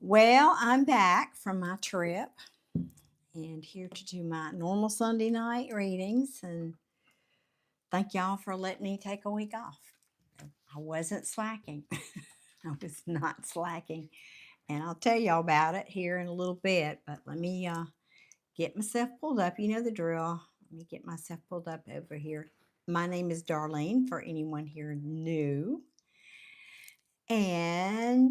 Well, I'm back from my trip and here to do my normal Sunday night readings. And thank y'all for letting me take a week off. I wasn't slacking. I was not slacking. And I'll tell y'all about it here in a little bit. But let me get myself pulled up. You know the drill. Let me get myself pulled up over here. My name is Darlene for anyone here new. And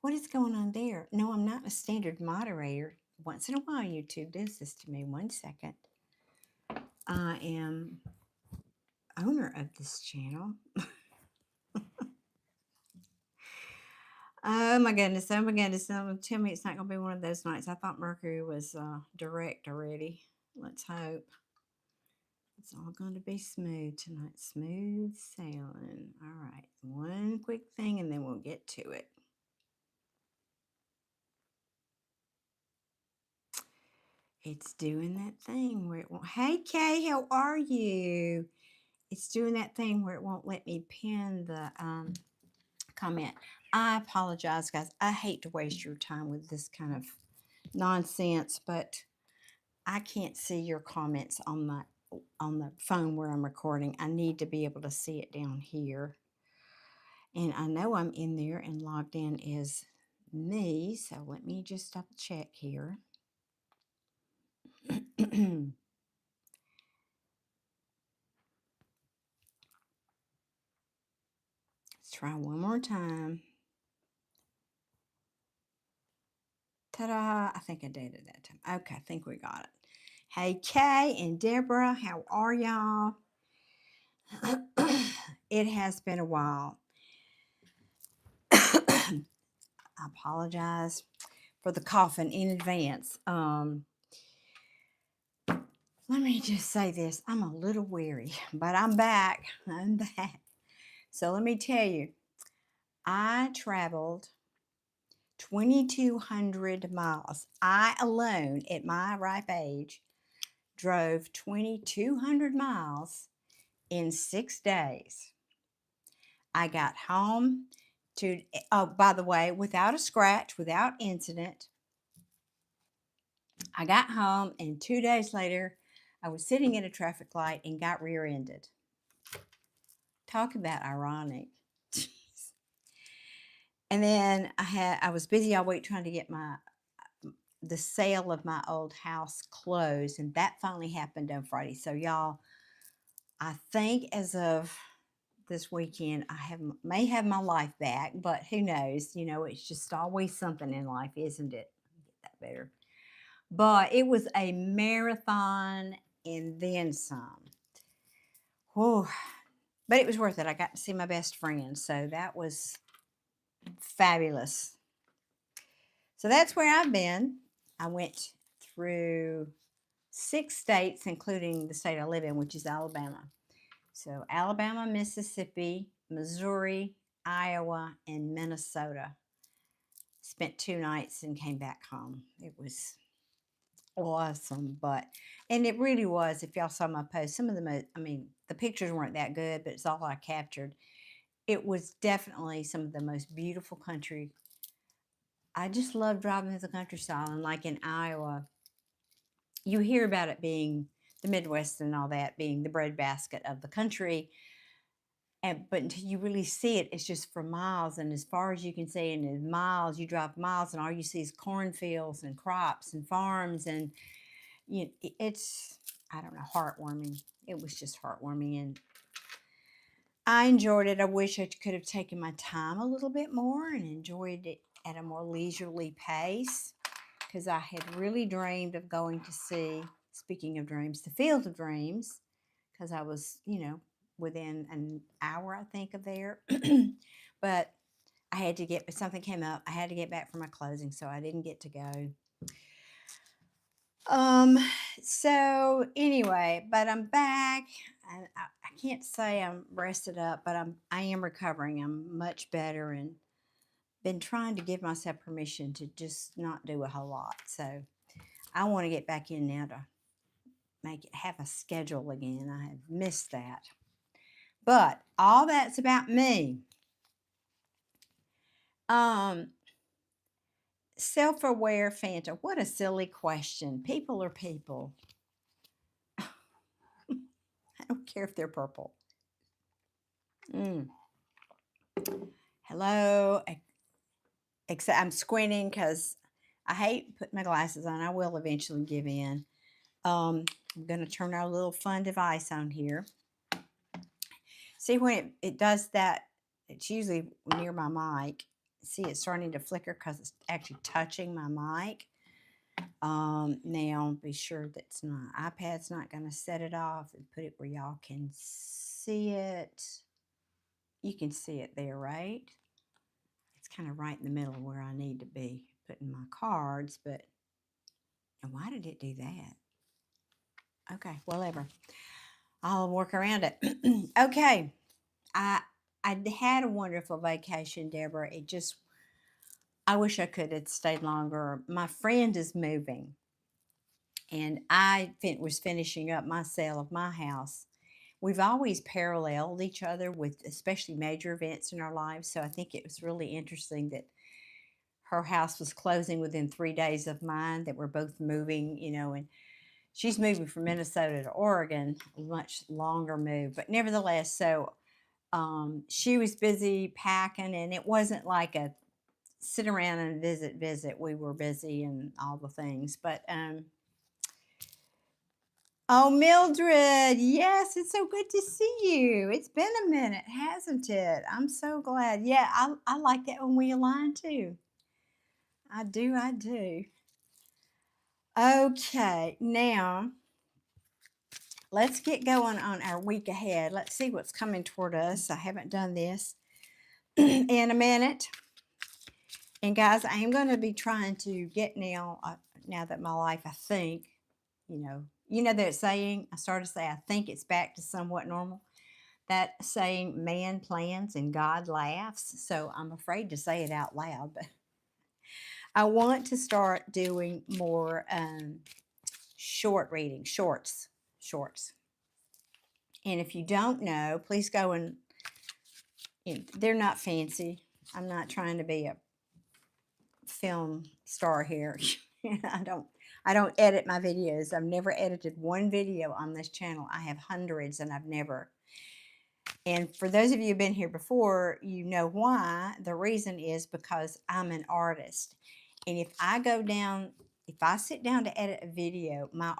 what is going on there? No, I'm not a standard moderator. Once in a while, YouTube does this to me. One second. I am owner of this channel. Oh my goodness. Oh my goodness. Tell me it's not going to be one of those nights. I thought Mercury was direct already. Let's hope. It's all going to be smooth tonight. Smooth sailing. All right. One quick thing and then we'll get to it. It's doing that thing where it won't. Hey, Kay, how are you? It's doing that thing where it won't let me pin the comment. I apologize, guys. I hate to waste your time with this kind of nonsense, but I can't see your comments on the phone where I'm recording. I need to be able to see it down here. And I know I'm in there and logged in as me, so let me just double check here. Let's try one more time. Ta-da! I think I did it that time. Okay, I think we got it. Hey, Kay and Deborah, how are y'all? It has been a while. I apologize for the coughing in advance. Let me just say this. I'm a little weary, but I'm back. I'm back. So let me tell you, I traveled 2,200 miles. I alone, at my ripe age, drove 2,200 miles in 6 days. I got home to, oh, by the way, without a scratch, without incident. I got home, and 2 days later, I was sitting at a traffic light and got rear-ended. Talk about ironic. And then I was busy all week trying to get the sale of my old house closed, and that finally happened on Friday. So y'all, I think as of this weekend, may have my life back, but who knows? You know, it's just always something in life, isn't it? Get that better. But it was a marathon and then some. Whew. But it was worth it. I got to see my best friend, so that was fabulous. So that's where I've been. I went through 6 states, including the state I live in, which is Alabama. So Alabama, Mississippi, Missouri, Iowa, and Minnesota. Spent 2 nights and came back home. It was awesome, and it really was. If y'all saw my post, some of the pictures weren't that good, but it's all I captured. It was definitely some of the most beautiful country. I just love driving through the countryside, and like in Iowa, you hear about it being the Midwest and all that being the breadbasket of the country. But until you really see it, it's just for miles and as far as you can see, and in miles, you drive miles and all you see is cornfields and crops and farms, and it's, I don't know, heartwarming. It was just heartwarming, and I enjoyed it. I wish I could have taken my time a little bit more and enjoyed it at a more leisurely pace, because I had really dreamed of going to see, speaking of dreams, the Field of Dreams, because I was, within an hour, I think, of there. But I had to something came up. I had to get back for my closing, so I didn't get to go. So anyway, but I'm back, and I can't say I'm rested up, but I am recovering. I'm much better, and been trying to give myself permission to just not do a whole lot. So I want to get back in now to have a schedule again. I have missed that. But all that's about me. Self-aware Fanta. What a silly question. People are people. I don't care if they're purple. Mm. Hello. Except I'm squinting because I hate putting my glasses on. I will eventually give in. I'm going to turn our little fun device on here. See, when it does that, it's usually near my mic. See, it's starting to flicker because it's actually touching my mic. Now, be sure that's my iPad's not going to set it off and put it where y'all can see it. You can see it there, right? It's kind of right in the middle of where I need to be putting my cards, but why did it do that? Okay, whatever. I'll work around it. Okay. I had a wonderful vacation, Deborah. I wish I could have stayed longer. My friend is moving, and I was finishing up my sale of my house. We've always paralleled each other with especially major events in our lives, so I think it was really interesting that her house was closing within 3 days of mine, that we're both moving, and she's moving from Minnesota to Oregon, a much longer move, but nevertheless, so she was busy packing, and it wasn't like a sit around and visit. We were busy and all the things, but oh, Mildred, yes, it's so good to see you. It's been a minute, hasn't it? I'm so glad. Yeah, I like that when we align too. I do. Okay, now let's get going on our week ahead. Let's see what's coming toward us. I haven't done this in a minute. And guys, I am going to be trying to get now that my life, I think, that saying, I started to say, I think it's back to somewhat normal. That saying, man plans and God laughs. So I'm afraid to say it out loud, but I want to start doing more short reading, shorts. And if you don't know, please go and, they're not fancy. I'm not trying to be a film star here. I don't edit my videos. I've never edited one video on this channel. I have hundreds, and I've never. And for those of you who've been here before, you know why. The reason is because I'm an artist. And if I sit down to edit a video, my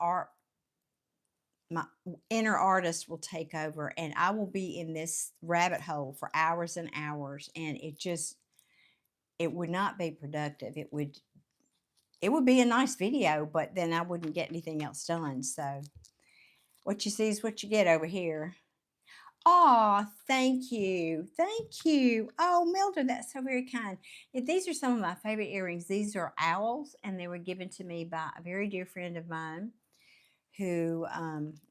inner artist will take over, and I will be in this rabbit hole for hours and hours, and it would not be productive. It would be a nice video, but then I wouldn't get anything else done. So what you see is what you get over here. Oh, thank you. Thank you. Oh, Mildred, that's so very kind. These are some of my favorite earrings. These are owls, and they were given to me by a very dear friend of mine who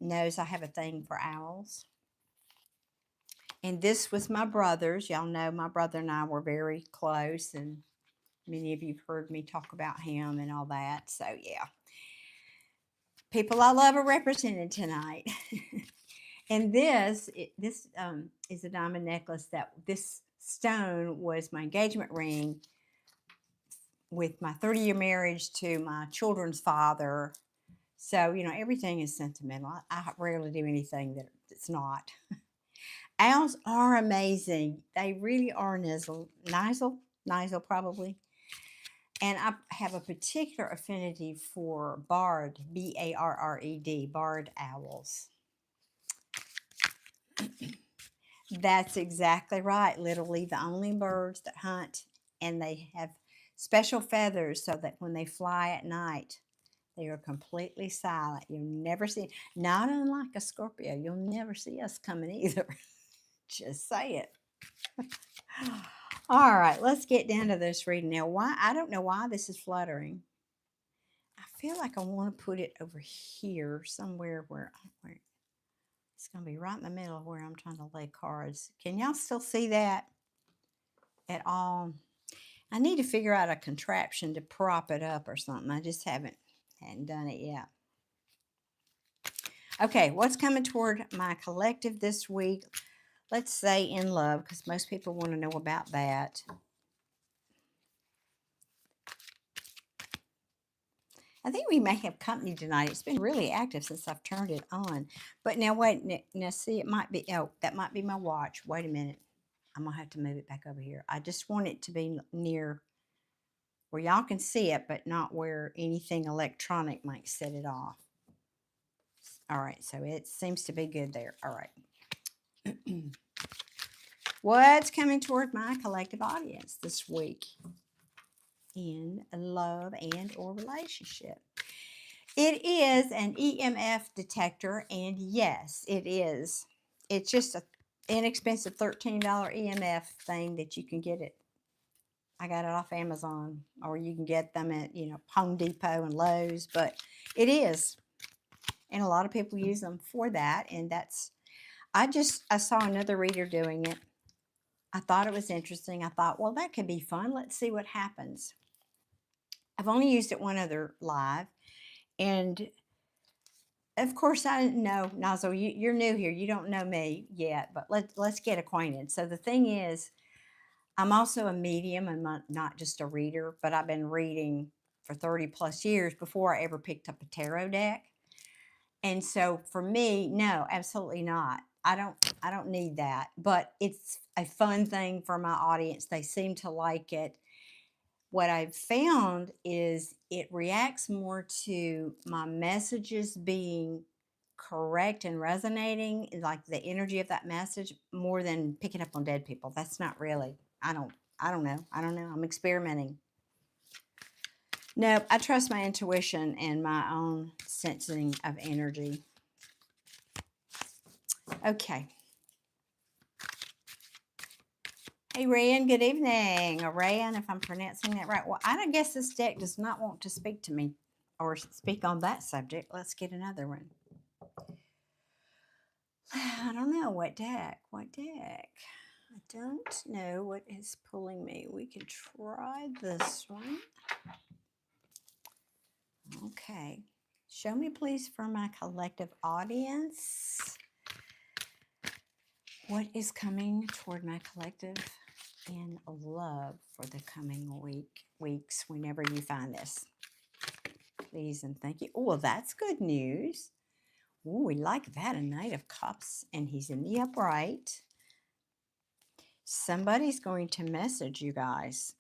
knows I have a thing for owls. And this was my brother's. Y'all know my brother and I were very close, and many of you have heard me talk about him and all that. So, yeah. People I love are represented tonight. And this is a diamond necklace. This stone was my engagement ring with my 30-year marriage to my children's father. So, everything is sentimental. I rarely do anything that's not. Owls are amazing. They really are Nisel probably. And I have a particular affinity for barred, B-A-R-R-E-D, barred owls. That's exactly right. Literally the only birds that hunt, and they have special feathers so that when they fly at night, they are completely silent. You'll never see, not unlike a Scorpio, you'll never see us coming either. Just say it. All right, let's get down to this reading now. I don't know why this is fluttering. I feel like I want to put it over here somewhere where it's going to be right in the middle of where I'm trying to lay cards. Can y'all still see that at all? I need to figure out a contraption to prop it up or something. I just hadn't done it yet. Okay, what's coming toward my collective this week? Let's say in love, because most people want to know about that. I think we may have company tonight. It's been really active since I've turned it on. But now wait, now see, it might be, oh, that might be my watch. Wait a minute. I'm going to have to move it back over here. I just want it to be near where y'all can see it, but not where anything electronic might set it off. All right, so it seems to be good there. All right. What's coming toward my collective audience this week in love and or relationship? It is an EMF detector, and yes, it is. It's just an inexpensive $13 EMF thing that you can get it. I got it off Amazon, or you can get them at, Home Depot and Lowe's, but it is. And a lot of people use them for that, and I saw another reader doing it. I thought it was interesting. I thought, well, that could be fun. Let's see what happens. I've only used it one other live, and of course, I didn't know, Nozzle, you're new here. You don't know me yet, but let's get acquainted. So the thing is, I'm also a medium. I'm not just a reader, but I've been reading for 30 plus years before I ever picked up a tarot deck. And so for me, no, absolutely not. I don't need that, but it's a fun thing for my audience. They seem to like it. What I've found is it reacts more to my messages being correct and resonating, like the energy of that message, more than picking up on dead people. That's not really, I don't know. I'm experimenting. Nope, I trust my intuition and my own sensing of energy. Okay. Hey, Ryan, good evening. Or Ryan, if I'm pronouncing that right. Well, I don't guess this deck does not want to speak to me or speak on that subject. Let's get another one. I don't know. What deck? What deck? I don't know what is pulling me. We can try this one. Okay. Show me, please, for my collective audience, what is coming toward my collective in love for the coming weeks, whenever you find this. Please and thank you. Oh, well, that's good news. Oh, we like that. A Knight of Cups, and he's in the upright. Somebody's going to message you guys.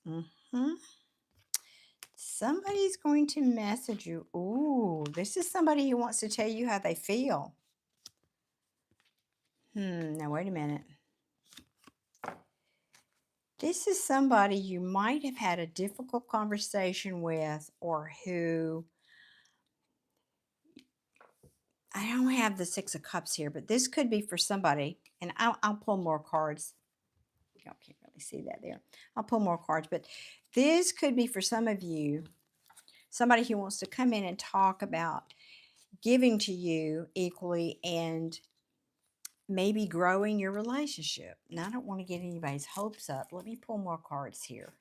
Somebody's going to message you. Ooh, this is somebody who wants to tell you how they feel. Now wait a minute. This is somebody you might have had a difficult conversation with, or who, I don't have the Six of Cups here, but this could be for somebody, and I'll pull more cards. Y'all can't really see that there. I'll pull more cards, but this could be for some of you, somebody who wants to come in and talk about giving to you equally and maybe growing your relationship. Now, I don't want to get anybody's hopes up. Let me pull more cards here.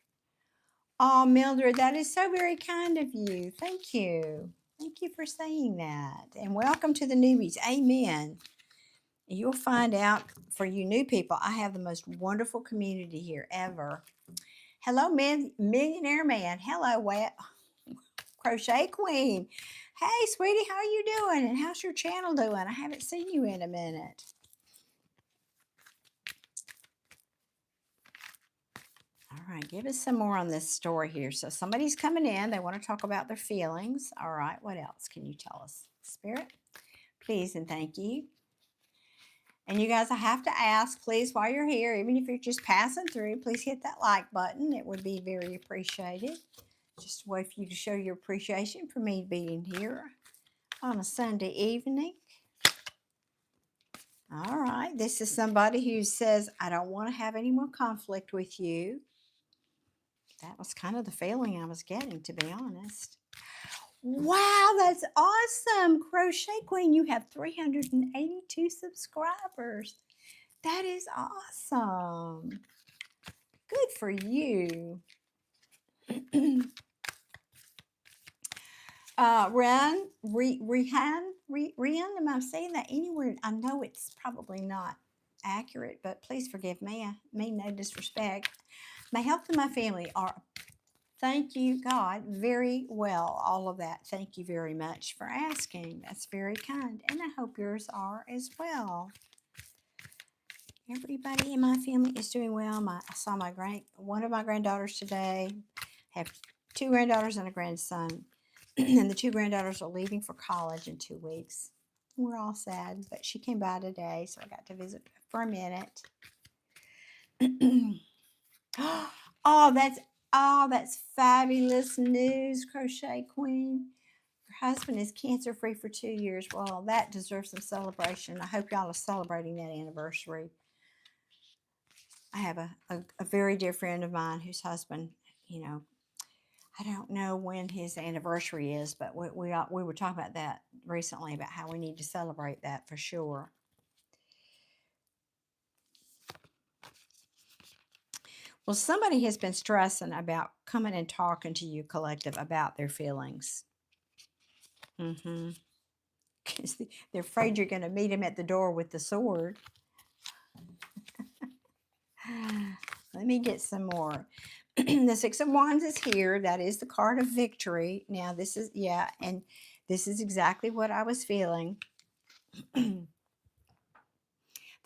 Oh, Mildred, that is so very kind of you. Thank you. Thank you for saying that. And welcome to the newbies. Amen. You'll find out, for you new people, I have the most wonderful community here ever. Hello, Millionaire Man. Hello, Crochet Queen. Hey, sweetie, how are you doing? And how's your channel doing? I haven't seen you in a minute. All right, give us some more on this story here. So somebody's coming in. They want to talk about their feelings. All right, what else can you tell us? Spirit, please and thank you. And you guys, I have to ask, please, while you're here, even if you're just passing through, please hit that like button. It would be very appreciated. Just a way for you to show your appreciation for me being here on a Sunday evening. All right, this is somebody who says, I don't want to have any more conflict with you. That was kind of the feeling I was getting, to be honest. Wow, that's awesome. Crochet Queen, you have 382 subscribers. That is awesome. Good for you. Rian, am I saying that anywhere? I know it's probably not accurate, but please forgive me. I mean no disrespect. My health and my family are Thank you, God, very well. All of that. Thank you very much for asking. That's very kind. And I hope yours are as well. Everybody in my family is doing well. I saw one of my granddaughters today. Have two granddaughters and a grandson. And the two granddaughters are leaving for college in 2 weeks. We're all sad, but she came by today, so I got to visit for a minute. Oh, that's fabulous news, Crochet Queen. Your husband is cancer free for 2 years. Well, that deserves some celebration. I hope y'all are celebrating that anniversary. I have a very dear friend of mine whose husband, I don't know when his anniversary is, but we were talking about that recently, about how we need to celebrate that for sure. Well, somebody has been stressing about coming and talking to you, collective, about their feelings. Because they're afraid you're going to meet him at the door with the sword. Let me get some more. The Six of Wands is here. That is the card of victory. Now, this is, and this is exactly what I was feeling. The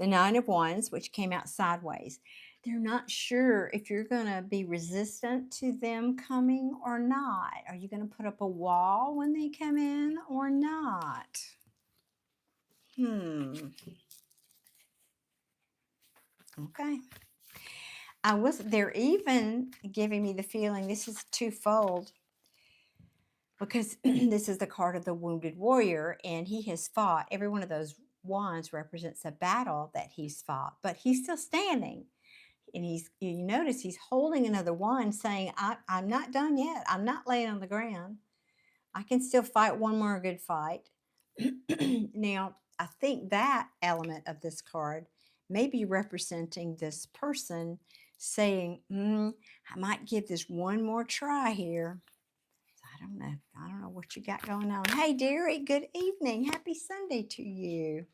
Nine of Wands, which came out sideways. They're not sure if you're going to be resistant to them coming or not. Are you going to put up a wall when they come in or not? Okay. They're even giving me the feeling this is twofold, because this is the card of the wounded warrior, and he has fought. Every one of those wands represents a battle that he's fought, but he's still standing. And you notice he's holding another wand, saying, I'm not done yet. I'm not laying on the ground. I can still fight one more good fight. Now, I think that element of this card may be representing this person saying, I might give this one more try here. I don't know. I don't know what you got going on. Hey, dearie, good evening. Happy Sunday to you.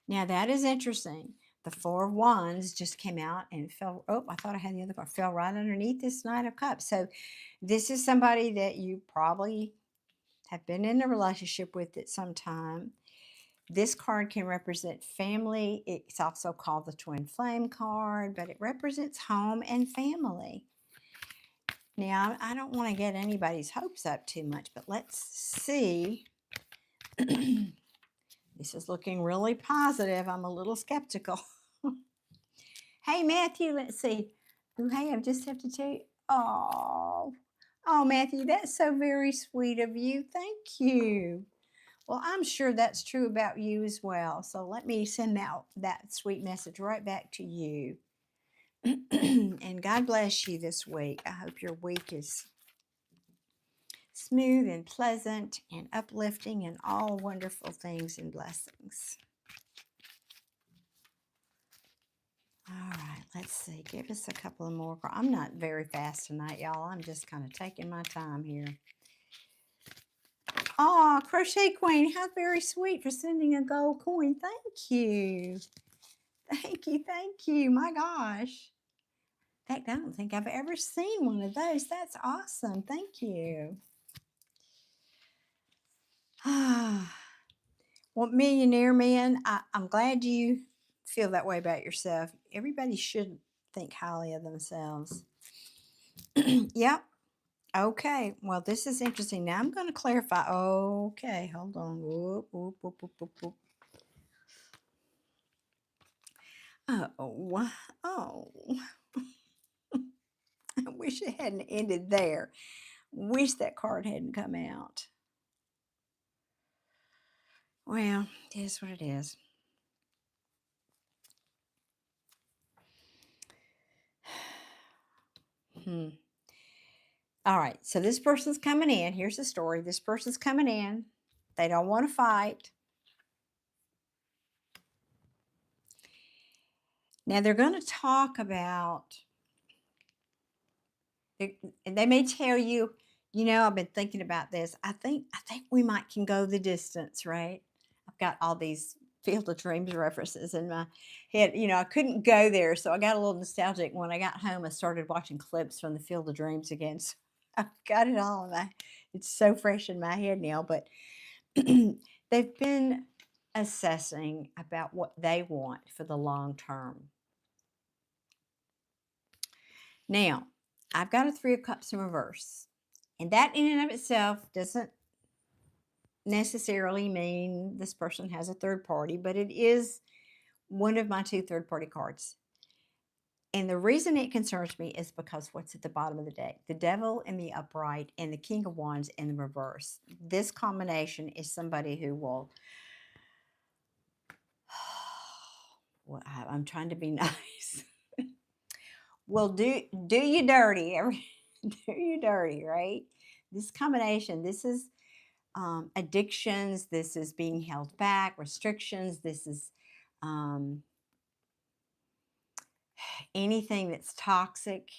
Now, that is interesting. The Four of Wands just came out and fell. Oh, I thought I had the other card. Fell right underneath this Knight of Cups. So this is somebody that you probably have been in a relationship with at some time. This card can represent family. It's also called the Twin Flame card, but it represents home and family. Now, I don't want to get anybody's hopes up too much, but let's see. This is looking really positive. I'm a little skeptical. Hey, Matthew, let's see. Oh, hey, I just have to tell you. Oh, Matthew, that's so very sweet of you. Thank you. Well, I'm sure that's true about you as well. So let me send out that sweet message right back to you. And God bless you this week. I hope your week is smooth and pleasant and uplifting and all wonderful things and blessings. All right, let's see. Give us a couple of more. I'm not very fast tonight, y'all. I'm just kind of taking my time here. Oh, Crochet Queen, how very sweet for sending a gold coin. Thank you. Thank you. My gosh. In fact, I don't think I've ever seen one of those. That's awesome. Thank you. Well, millionaire man, I'm glad you feel that way about yourself. Everybody should think highly of themselves. Yep. Okay. Well, this is interesting. Now I'm going to clarify. Okay. Hold on. Whoop, whoop, whoop, whoop, whoop, whoop. Oh. I wish it hadn't ended there. Wish that card hadn't come out. Well, it is what it is. All right, so this person's coming in. Here's the story. This person's coming in. They don't want to fight. Now they're going to talk about, they may tell you, I've been thinking about this. I think we can go the distance, right? I've got all these Field of Dreams references in my head. I couldn't go there, so I got a little nostalgic. When I got home, I started watching clips from the Field of Dreams again. So I've got it all in my. It's so fresh in my head now. But they've been assessing about what they want for the long term. Now, I've got a Three of Cups in reverse, and that in and of itself doesn't necessarily mean this person has a third party, but it is one of my two third party cards. And the reason it concerns me is because what's at the bottom of the deck? The Devil in the upright and the King of Wands in the reverse. This combination is somebody who will, well, I'm trying to be nice. Will do you dirty. Do you dirty, right? This combination, this is addictions, this is being held back, restrictions, this is anything that's toxic.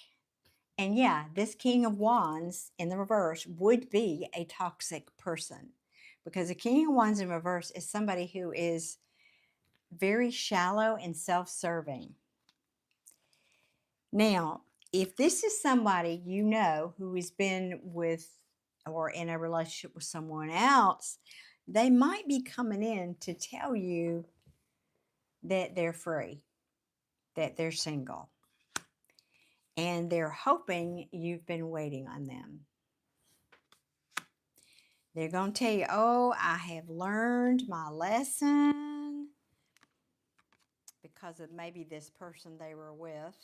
And yeah, this King of Wands in the reverse would be a toxic person, because a King of Wands in reverse is somebody who is very shallow and self-serving. Now, if this is somebody who has been with or in a relationship with someone else, they might be coming in to tell you that they're free, that they're single, and they're hoping you've been waiting on them. They're going to tell you, oh, I have learned my lesson, because of maybe this person they were with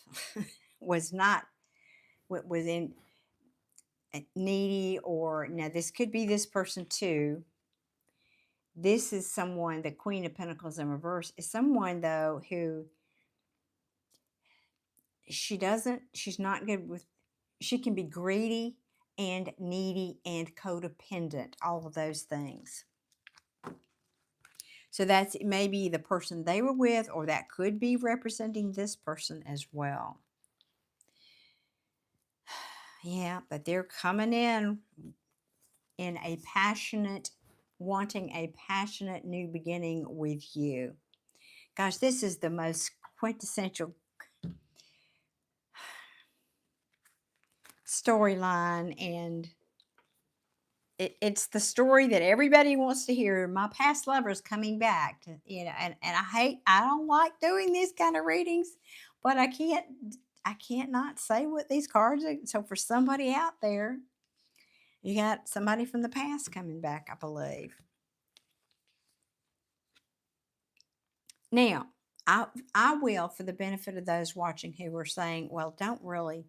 was in needy, or now this could be this person too. This is someone, the Queen of Pentacles in reverse is someone though who she's not good with, she can be greedy and needy and codependent, all of those things. So that's maybe the person they were with, or that could be representing this person as well. Yeah, but they're coming in a passionate, wanting a passionate new beginning with you. Gosh, this is the most quintessential storyline, and it's the story that everybody wants to hear. My past lover's coming back to, and I don't like doing these kind of readings, but I can't not say what these cards are. So for somebody out there, you got somebody from the past coming back, I believe. Now, I will, for the benefit of those watching who are saying, well, don't really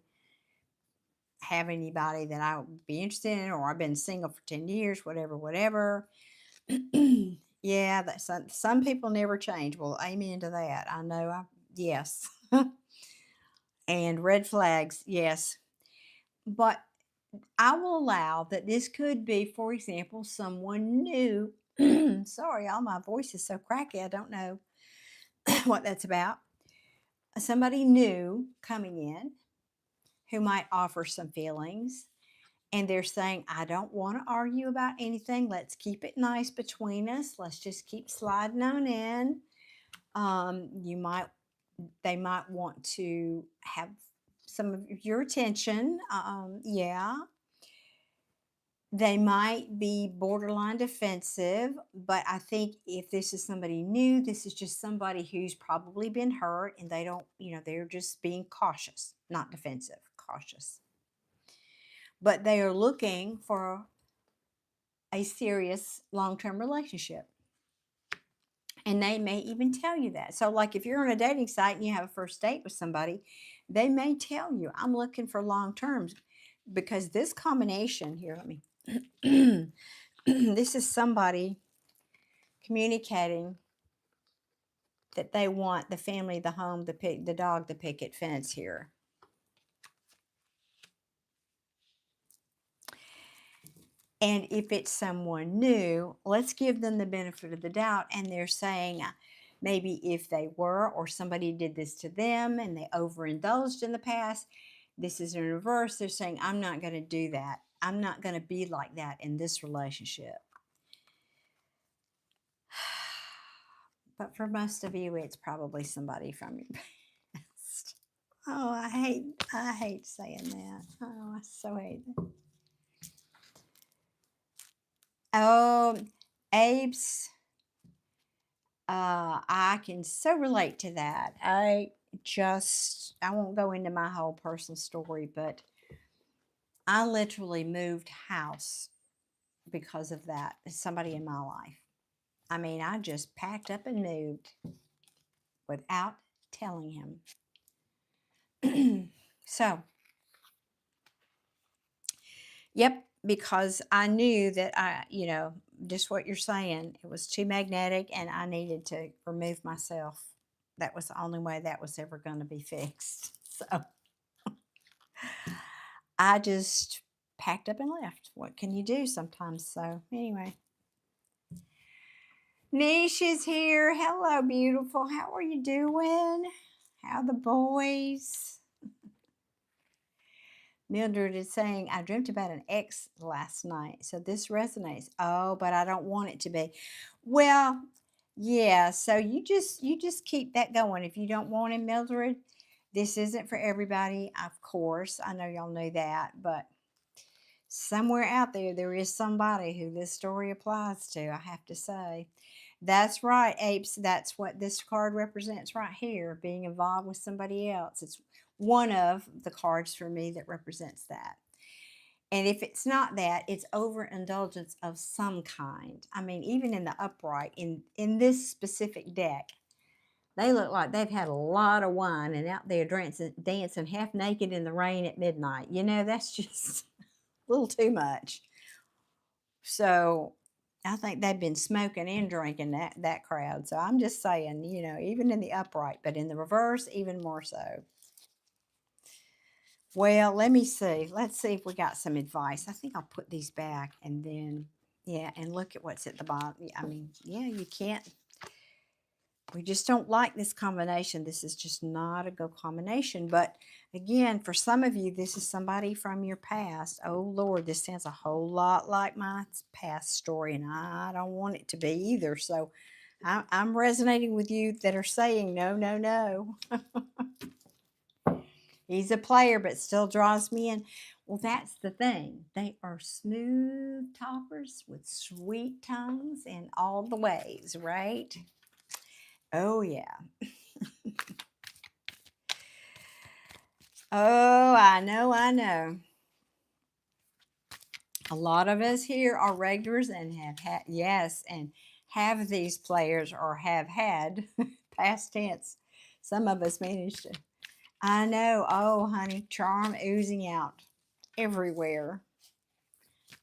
have anybody that I would be interested in, or I've been single for 10 years, whatever. Yeah, that some people never change. Well, amen to that. I know. Yes. And red flags, yes. But I will allow that this could be, for example, someone new. Sorry, all my voice is so cracky. I don't know what that's about. Somebody new coming in who might offer some feelings, and they're saying, I don't want to argue about anything. Let's keep it nice between us. Let's just keep sliding on in. They might want to have some of your attention. Yeah. They might be borderline defensive, but I think if this is somebody new, this is just somebody who's probably been hurt, and they don't, they're just being cautious, not defensive, cautious. But they are looking for a serious long-term relationship. And they may even tell you that. So like if you're on a dating site and you have a first date with somebody, they may tell you, I'm looking for long terms, because this combination here, let me, this is somebody communicating that they want the family, the home, the dog, the picket fence here. And if it's someone new, let's give them the benefit of the doubt. And they're saying maybe if they were, or somebody did this to them and they overindulged in the past, this is in reverse. They're saying, I'm not going to do that. I'm not going to be like that in this relationship. But for most of you, it's probably somebody from your past. Oh, I hate saying that. Oh, I so hate that. Oh, Abe's, I can so relate to that. I won't go into my whole personal story, but I literally moved house because of that. Somebody in my life. I mean, I just packed up and moved without telling him. So, yep, because I knew that just what you're saying, it was too magnetic and I needed to remove myself. That was the only way that was ever going to be fixed. So I just packed up and left. What can you do sometimes? So, anyway. Niche is here. Hello, beautiful. How are you doing? How the boys? Mildred is saying, I dreamt about an ex last night, so this resonates. Oh, but I don't want it to be. Well, yeah, so you just keep that going. If you don't want him, Mildred, this isn't for everybody, of course. I know y'all know that, but somewhere out there is somebody who this story applies to, I have to say. That's right, apes. That's what this card represents right here, being involved with somebody else. It's one of the cards for me that represents that. And if it's not that, it's overindulgence of some kind. I mean, even in the upright, in this specific deck, they look like they've had a lot of wine and out there dancing half naked in the rain at midnight. That's just a little too much. So I think they've been smoking and drinking that crowd. So I'm just saying, even in the upright, but in the reverse, even more so. Well, let me see. Let's see if we got some advice. I think I'll put these back and then, yeah, and look at what's at the bottom. I mean, yeah, you can't. We just don't like this combination. This is just not a good combination. But again, for some of you, this is somebody from your past. Oh, Lord, this sounds a whole lot like my past story, and I don't want it to be either. So I'm resonating with you that are saying, no, no, no. He's a player, but still draws me in. Well, that's the thing. They are smooth talkers with sweet tongues in all the ways, right? Oh, yeah. Oh, I know, I know. A lot of us here are regulars and have had, yes, and have these players or have had past tense. Some of us managed to. I know. Oh, honey, charm oozing out everywhere.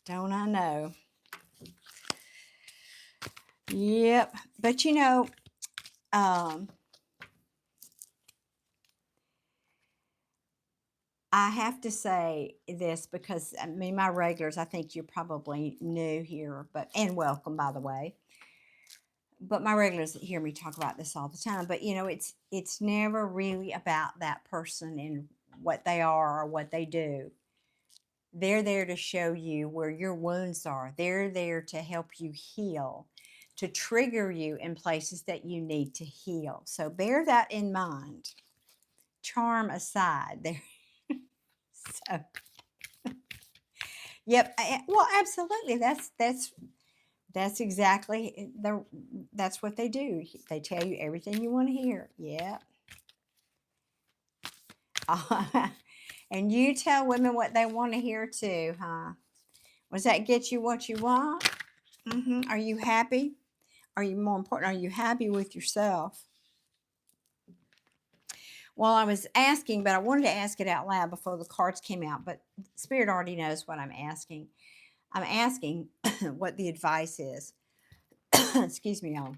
Don't I know? Yep. But I have to say this because I mean my regulars, I think you're probably new here, and welcome by the way. But my regulars hear me talk about this all the time. But it's never really about that person and what they are or what they do. They're there to show you where your wounds are. They're there to help you heal, to trigger you in places that you need to heal. So bear that in mind. Charm aside, there. So, yep. Well, absolutely. That's exactly that's what they do. They tell you everything you want to hear. Yeah. And you tell women what they want to hear too, huh? Does that get you what you want? Are you happy? Are you, more important, are you happy with yourself? Well, I was asking, but I wanted to ask it out loud before the cards came out, but Spirit already knows what I'm asking. I'm asking what the advice is. Excuse me, y'all.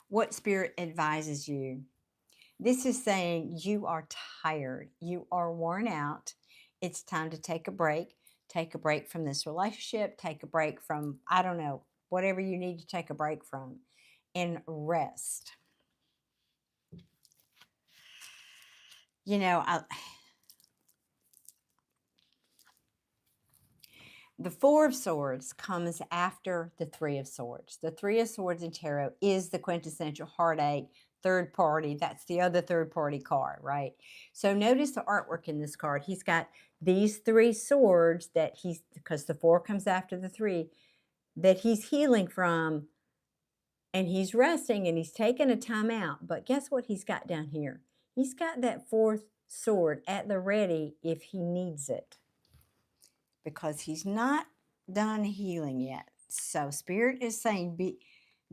What Spirit advises you? This is saying you are tired. You are worn out. It's time to take a break. Take a break from this relationship. Take a break from, I don't know, whatever you need to take a break from, and rest. I The Four of Swords comes after the Three of Swords. The Three of Swords in tarot is the quintessential heartache, third party. That's the other third party card, right? So notice the artwork in this card. He's got these three swords that he's, because the four comes after the three, that he's healing from, and he's resting and he's taking a time out. But guess what he's got down here? He's got that fourth sword at the ready if he needs it, because he's not done healing yet. So Spirit is saying,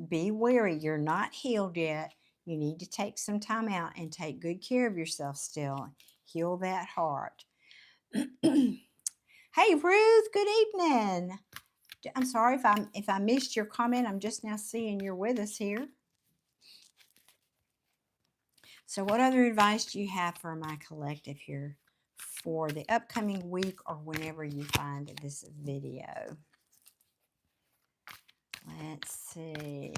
be wary. You're not healed yet. You need to take some time out and take good care of yourself still. Heal that heart. Hey, Ruth, good evening. I'm sorry if I missed your comment. I'm just now seeing you're with us here. So what other advice do you have for my collective here for the upcoming week or whenever you find this video? Let's see.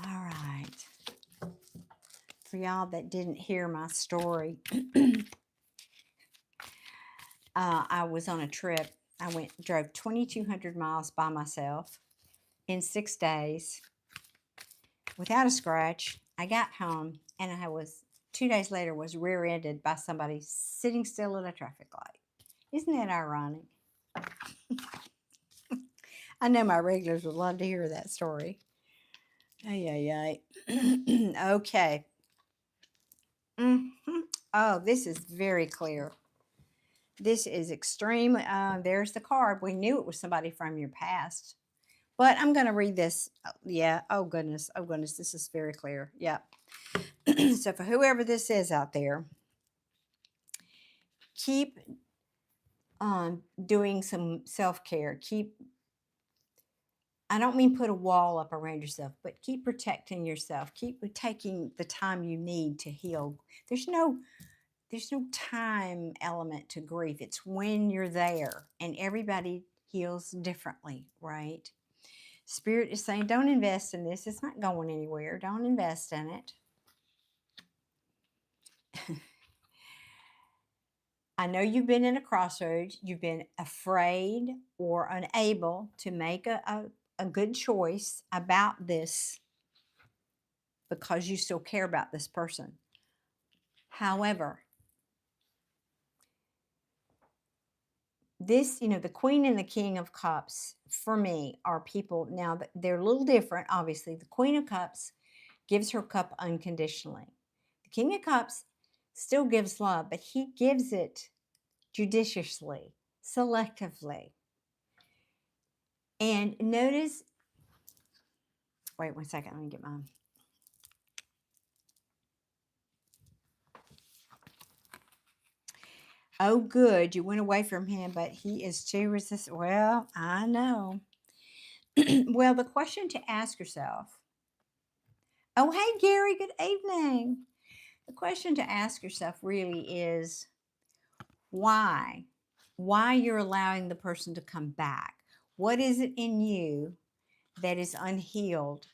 All right. For y'all that didn't hear my story, I was on a trip. I drove 2,200 miles by myself in 6 days without a scratch. I got home and I was 2 days later was rear-ended by somebody sitting still at a traffic light. Isn't that ironic? I know my regulars would love to hear that story. Ay. Okay. Oh, this is very clear. This is extremely, there's the card. We knew it was somebody from your past. But I'm going to read this. Yeah. Oh, goodness. Oh, goodness. This is very clear. Yeah. So for whoever this is out there, keep doing some self-care. I don't mean put a wall up around yourself, but keep protecting yourself. Keep taking the time you need to heal. There's no time element to grief. It's when you're there, and everybody heals differently, right? Spirit is saying, don't invest in this. It's not going anywhere. Don't invest in it. I know you've been in a crossroads. You've been afraid or unable to make a good choice about this because you still care about this person. However, this, the Queen and the King of Cups, for me, are people, now they're a little different, obviously. The Queen of Cups gives her cup unconditionally. The King of Cups still gives love, but he gives it judiciously, selectively. And notice, wait 1 second, let me get mine. Oh, good, you went away from him, but he is too resistant. Well, I know. Well, the question to ask yourself, oh, hey, Gary, good evening. The question to ask yourself really is why? Why you're allowing the person to come back? What is it in you that is unhealed?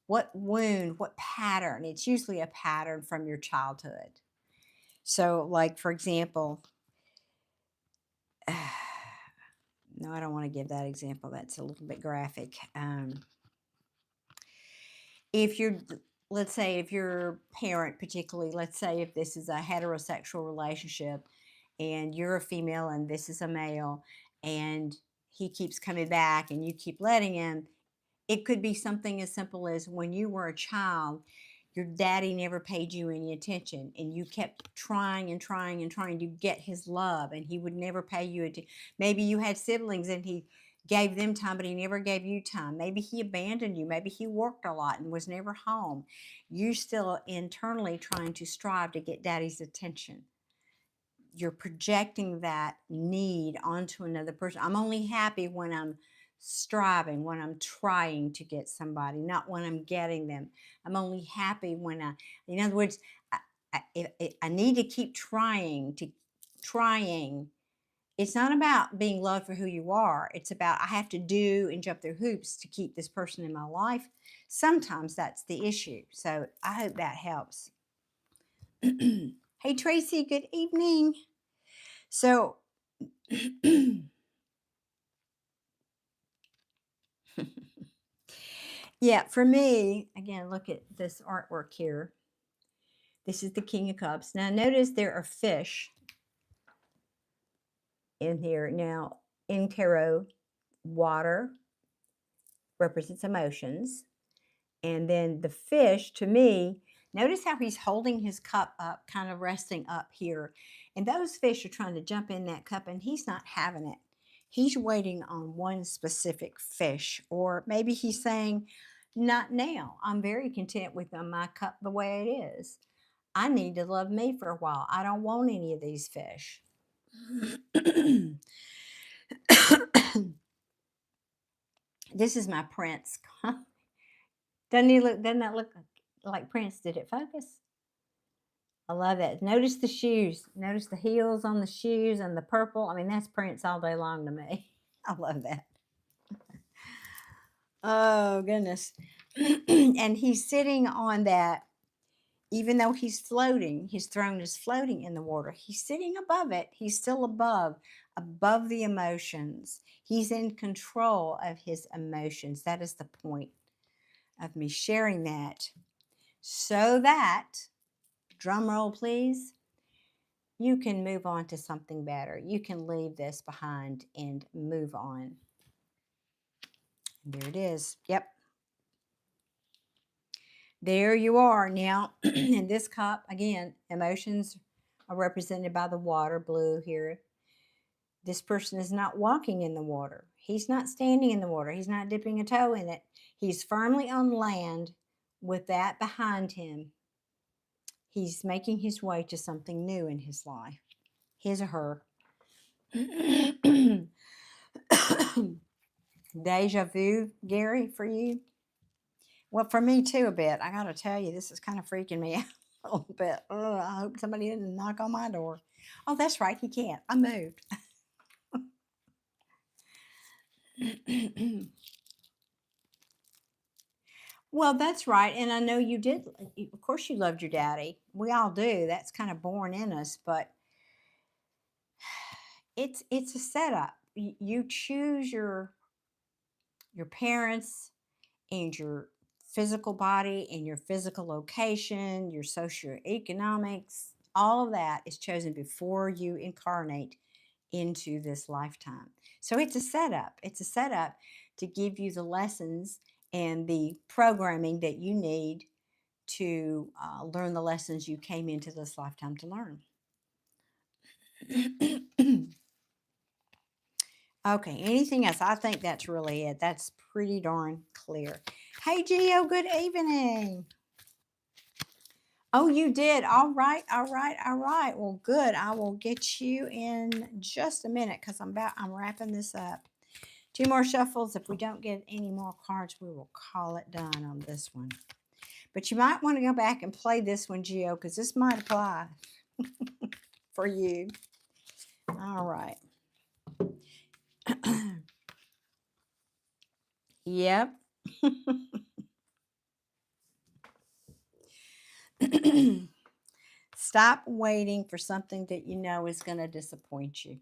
What wound, what pattern? It's usually a pattern from your childhood. So, like, for example, no, I don't want to give that example. That's a little bit graphic. Let's say if your parent, particularly, let's say if this is a heterosexual relationship and you're a female and this is a male and he keeps coming back and you keep letting him, it could be something as simple as when you were a child, your daddy never paid you any attention and you kept trying and trying and trying to get his love and he would never pay you attention. Maybe you had siblings and he gave them time, but he never gave you time. Maybe he abandoned you. Maybe he worked a lot and was never home. You're still internally trying to strive to get daddy's attention. You're projecting that need onto another person. I'm only happy when I'm striving, when I'm trying to get somebody, not when I'm getting them. I'm only happy when in other words, I need to keep trying. It's not about being loved for who you are. It's about I have to do and jump through hoops to keep this person in my life. Sometimes that's the issue. So I hope that helps. Hey, Tracy, good evening. So Yeah, for me, again, look at this artwork here. This is the King of Cups. Now, notice there are fish in here. Now, in tarot, water represents emotions. And then the fish, to me, notice how he's holding his cup up, kind of resting up here. And those fish are trying to jump in that cup, and he's not having it. He's waiting on one specific fish. Or maybe he's saying, not now. I'm very content with my cup the way it is. I need to love me for a while. I don't want any of these fish. This is my Prince. Doesn't that look like Prince? Did it focus? I love that. Notice the shoes. Notice the heels on the shoes and the purple. I mean, that's Prince all day long to me. I love that. Oh, goodness. And he's sitting on that, even though he's floating, his throne is floating in the water. He's sitting above it. He's still above the emotions. He's in control of his emotions. That is the point of me sharing that. So that, drum roll please, you can move on to something better. You can leave this behind and move on. And there it is. Yep. There you are. Now, in this cup, again, emotions are represented by the water, blue here. This person is not walking in the water. He's not standing in the water. He's not dipping a toe in it. He's firmly on land with that behind him. He's making his way to something new in his life. His or her. Deja vu, Gary, for you? Well, for me too, a bit. I got to tell you, this is kind of freaking me out a little bit. Oh, I hope somebody didn't knock on my door. Oh, that's right. He can't. I moved. Well, that's right. And I know you did. Of course, you loved your daddy. We all do. That's kind of born in us. But it's a setup. You choose your parents and your physical body and your physical location, your socioeconomics, all of that is chosen before you incarnate into this lifetime. So it's a setup. It's a setup to give you the lessons and the programming that you need to learn the lessons you came into this lifetime to learn. Okay, anything else? I think that's really it. That's pretty darn clear. Hey, Gio, good evening. Oh, you did. All right, all right, all right. Well, good. I will get you in just a minute because I'm wrapping this up. 2 more shuffles. If we don't get any more cards, we will call it done on this one. But you might want to go back and play this one, Gio, because this might apply for you. All right. Yep. Stop waiting for something that you know is going to disappoint you.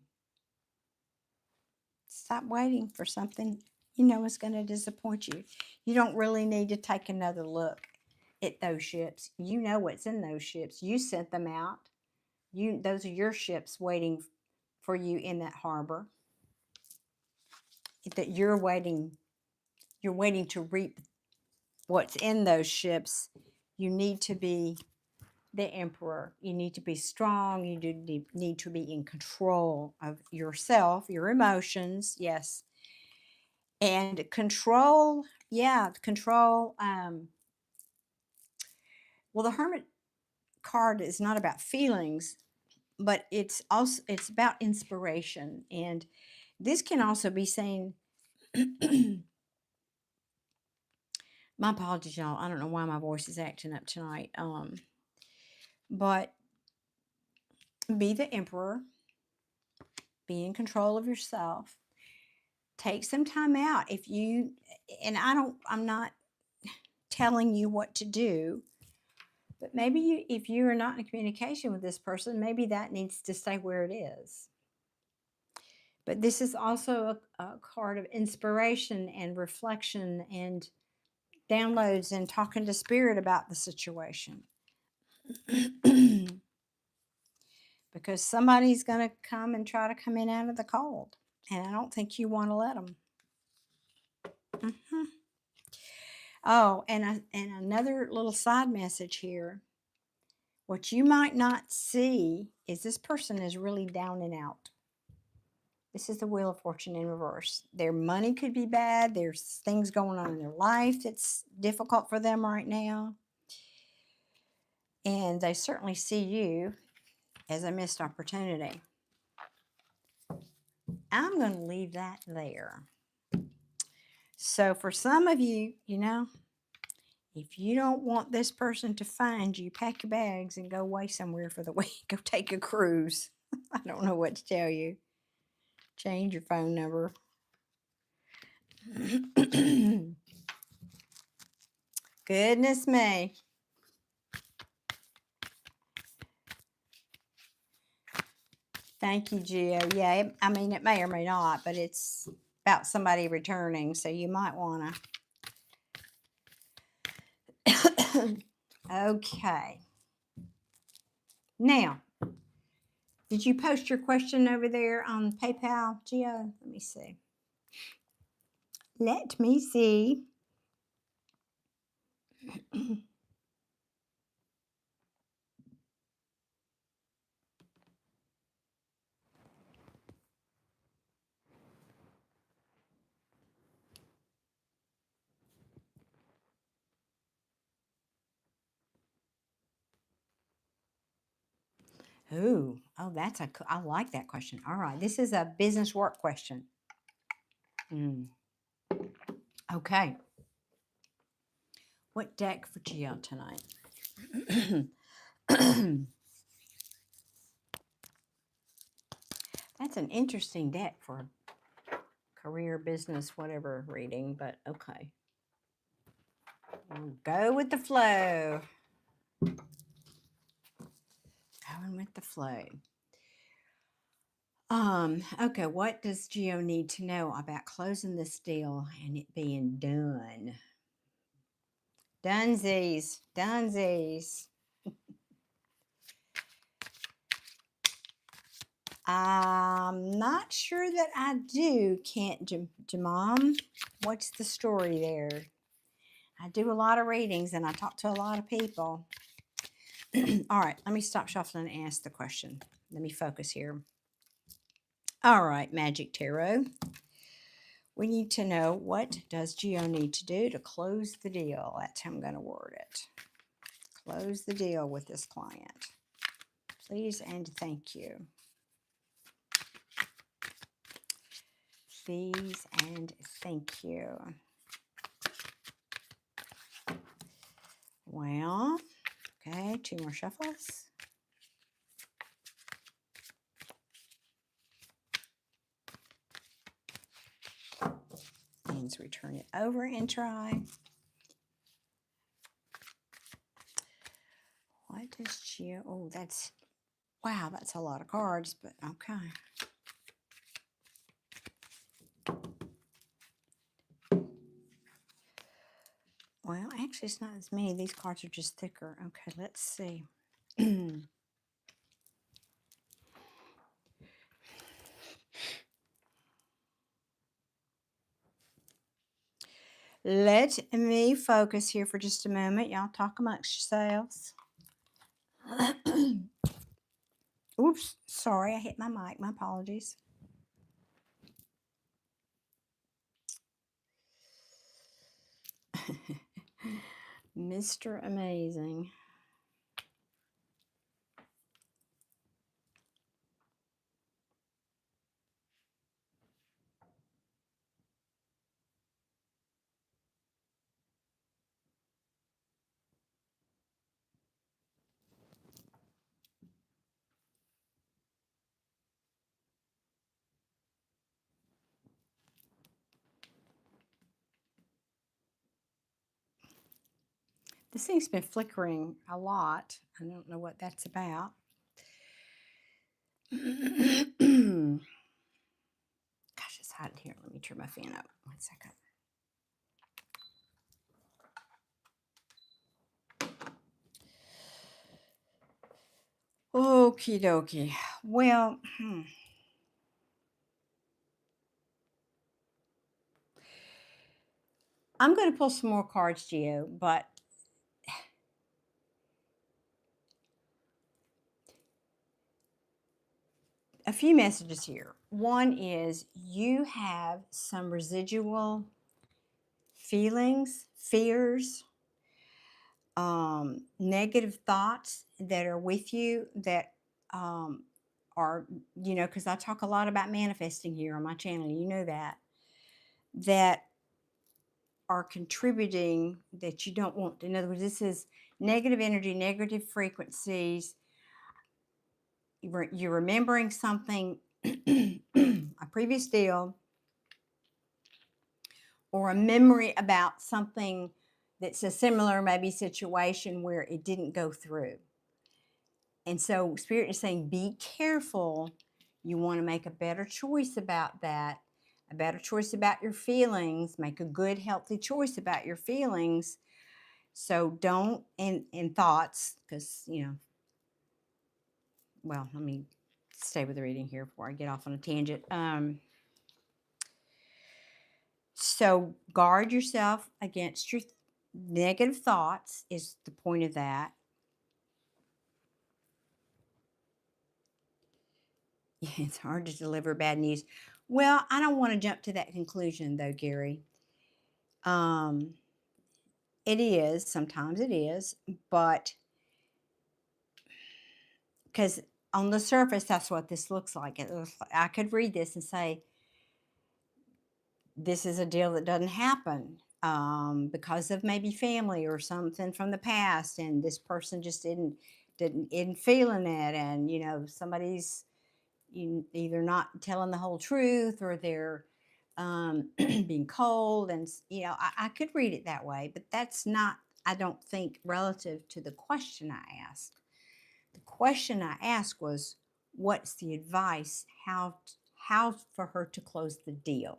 Stop waiting for something you know is going to disappoint you. You don't really need to take another look at those ships. You know what's in those ships. You sent them out. Those are your ships waiting for you in that harbor. That you're waiting to reap what's in those ships. You need to be the emperor. You need to be strong. You do need to be in control of yourself, your emotions, yes. And control, yeah, control. Well, the Hermit card is not about feelings, but it's about inspiration. And this can also be saying, my apologies, y'all. I don't know why my voice is acting up tonight. But be the emperor. Be in control of yourself. Take some time out. I'm not telling you what to do, but maybe if you are not in communication with this person, maybe that needs to stay where it is. But this is also a card of inspiration and reflection and downloads and talking to spirit about the situation. Because somebody's going to come and try to come in out of the cold. And I don't think you want to let them. Oh, and another little side message here. What you might not see is this person is really down and out. This is the Wheel of Fortune in reverse. Their money could be bad. There's things going on in their life that's difficult for them right now. And they certainly see you as a missed opportunity. I'm going to leave that there. So for some of you, if you don't want this person to find you, pack your bags and go away somewhere for the week. Go take a cruise. I don't know what to tell you. Change your phone number. Goodness me. Thank you, Gio. Yeah, it may or may not, but it's about somebody returning, so you might want to. Okay. Now, did you post your question over there on PayPal, Gio? Let me see. Let me see. Oh, that's I like that question. All right, this is a business work question. Okay. What deck for Gio tonight? That's an interesting deck for career, business, whatever reading, but okay. We'll go with the flow. Going with the flow. Okay, what does Gio need to know about closing this deal and it being done? Dunsies. I'm not sure that I do, can't Jamam. What's the story there? I do a lot of readings and I talk to a lot of people. All right, let me stop shuffling and ask the question. Let me focus here. All right, Magic Tarot. We need to know, what does Gio need to do to close the deal? That's how I'm going to word it. Close the deal with this client. Please and thank you. Please and thank you. Well, okay, 2 more shuffles. Means we turn it over and try. What does Gio? Oh, wow, that's a lot of cards, but okay. Well, actually, it's not as many. These cards are just thicker. Okay, let's see. Let me focus here for just a moment. Y'all talk amongst yourselves. Oops, sorry, I hit my mic. My apologies. Mr. Amazing. This thing's been flickering a lot. I don't know what that's about. hot here. Let me turn my fan up. 1 second. Okie dokie. Well, I'm going to pull some more cards, Gio, but a few messages here. One is you have some residual feelings, fears, negative thoughts that are with you that are, because I talk a lot about manifesting here on my channel, that are contributing that you don't want. In other words, this is negative energy, negative frequencies. You're remembering something, a previous deal, or a memory about something that's a similar maybe situation where it didn't go through. And so Spirit is saying, be careful. You want to make a better choice about that, a better choice about your feelings, make a good, healthy choice about your feelings. So don't, and thoughts, because, well, let me stay with the reading here before I get off on a tangent. So guard yourself against your negative thoughts is the point of that. Yeah, it's hard to deliver bad news. Well, I don't want to jump to that conclusion though, Gary. It is, sometimes it is, but because on the surface, that's what this looks like. I could read this and say, this is a deal that doesn't happen because of maybe family or something from the past, and this person just isn't feeling it, and somebody's either not telling the whole truth or they're being cold, and I could read it that way, but that's not, I don't think, relative to the question I asked. The question I asked was, what's the advice? How for her to close the deal?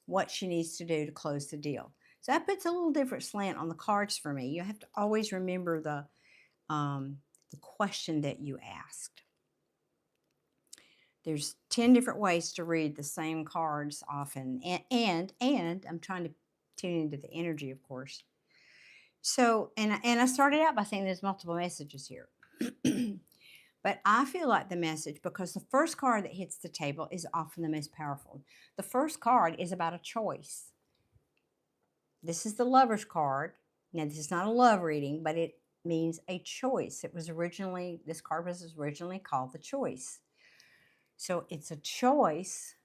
What she needs to do to close the deal. So that puts a little different slant on the cards for me. You have to always remember the question that you asked. There's 10 different ways to read the same cards often, and I'm trying to tune into the energy, of course. So, and I started out by saying there's multiple messages here. But I feel like the message, because the first card that hits the table is often the most powerful. The first card is about a choice. This is the Lover's card. Now, this is not a love reading, but it means a choice. This card was originally called the Choice. So it's a choice.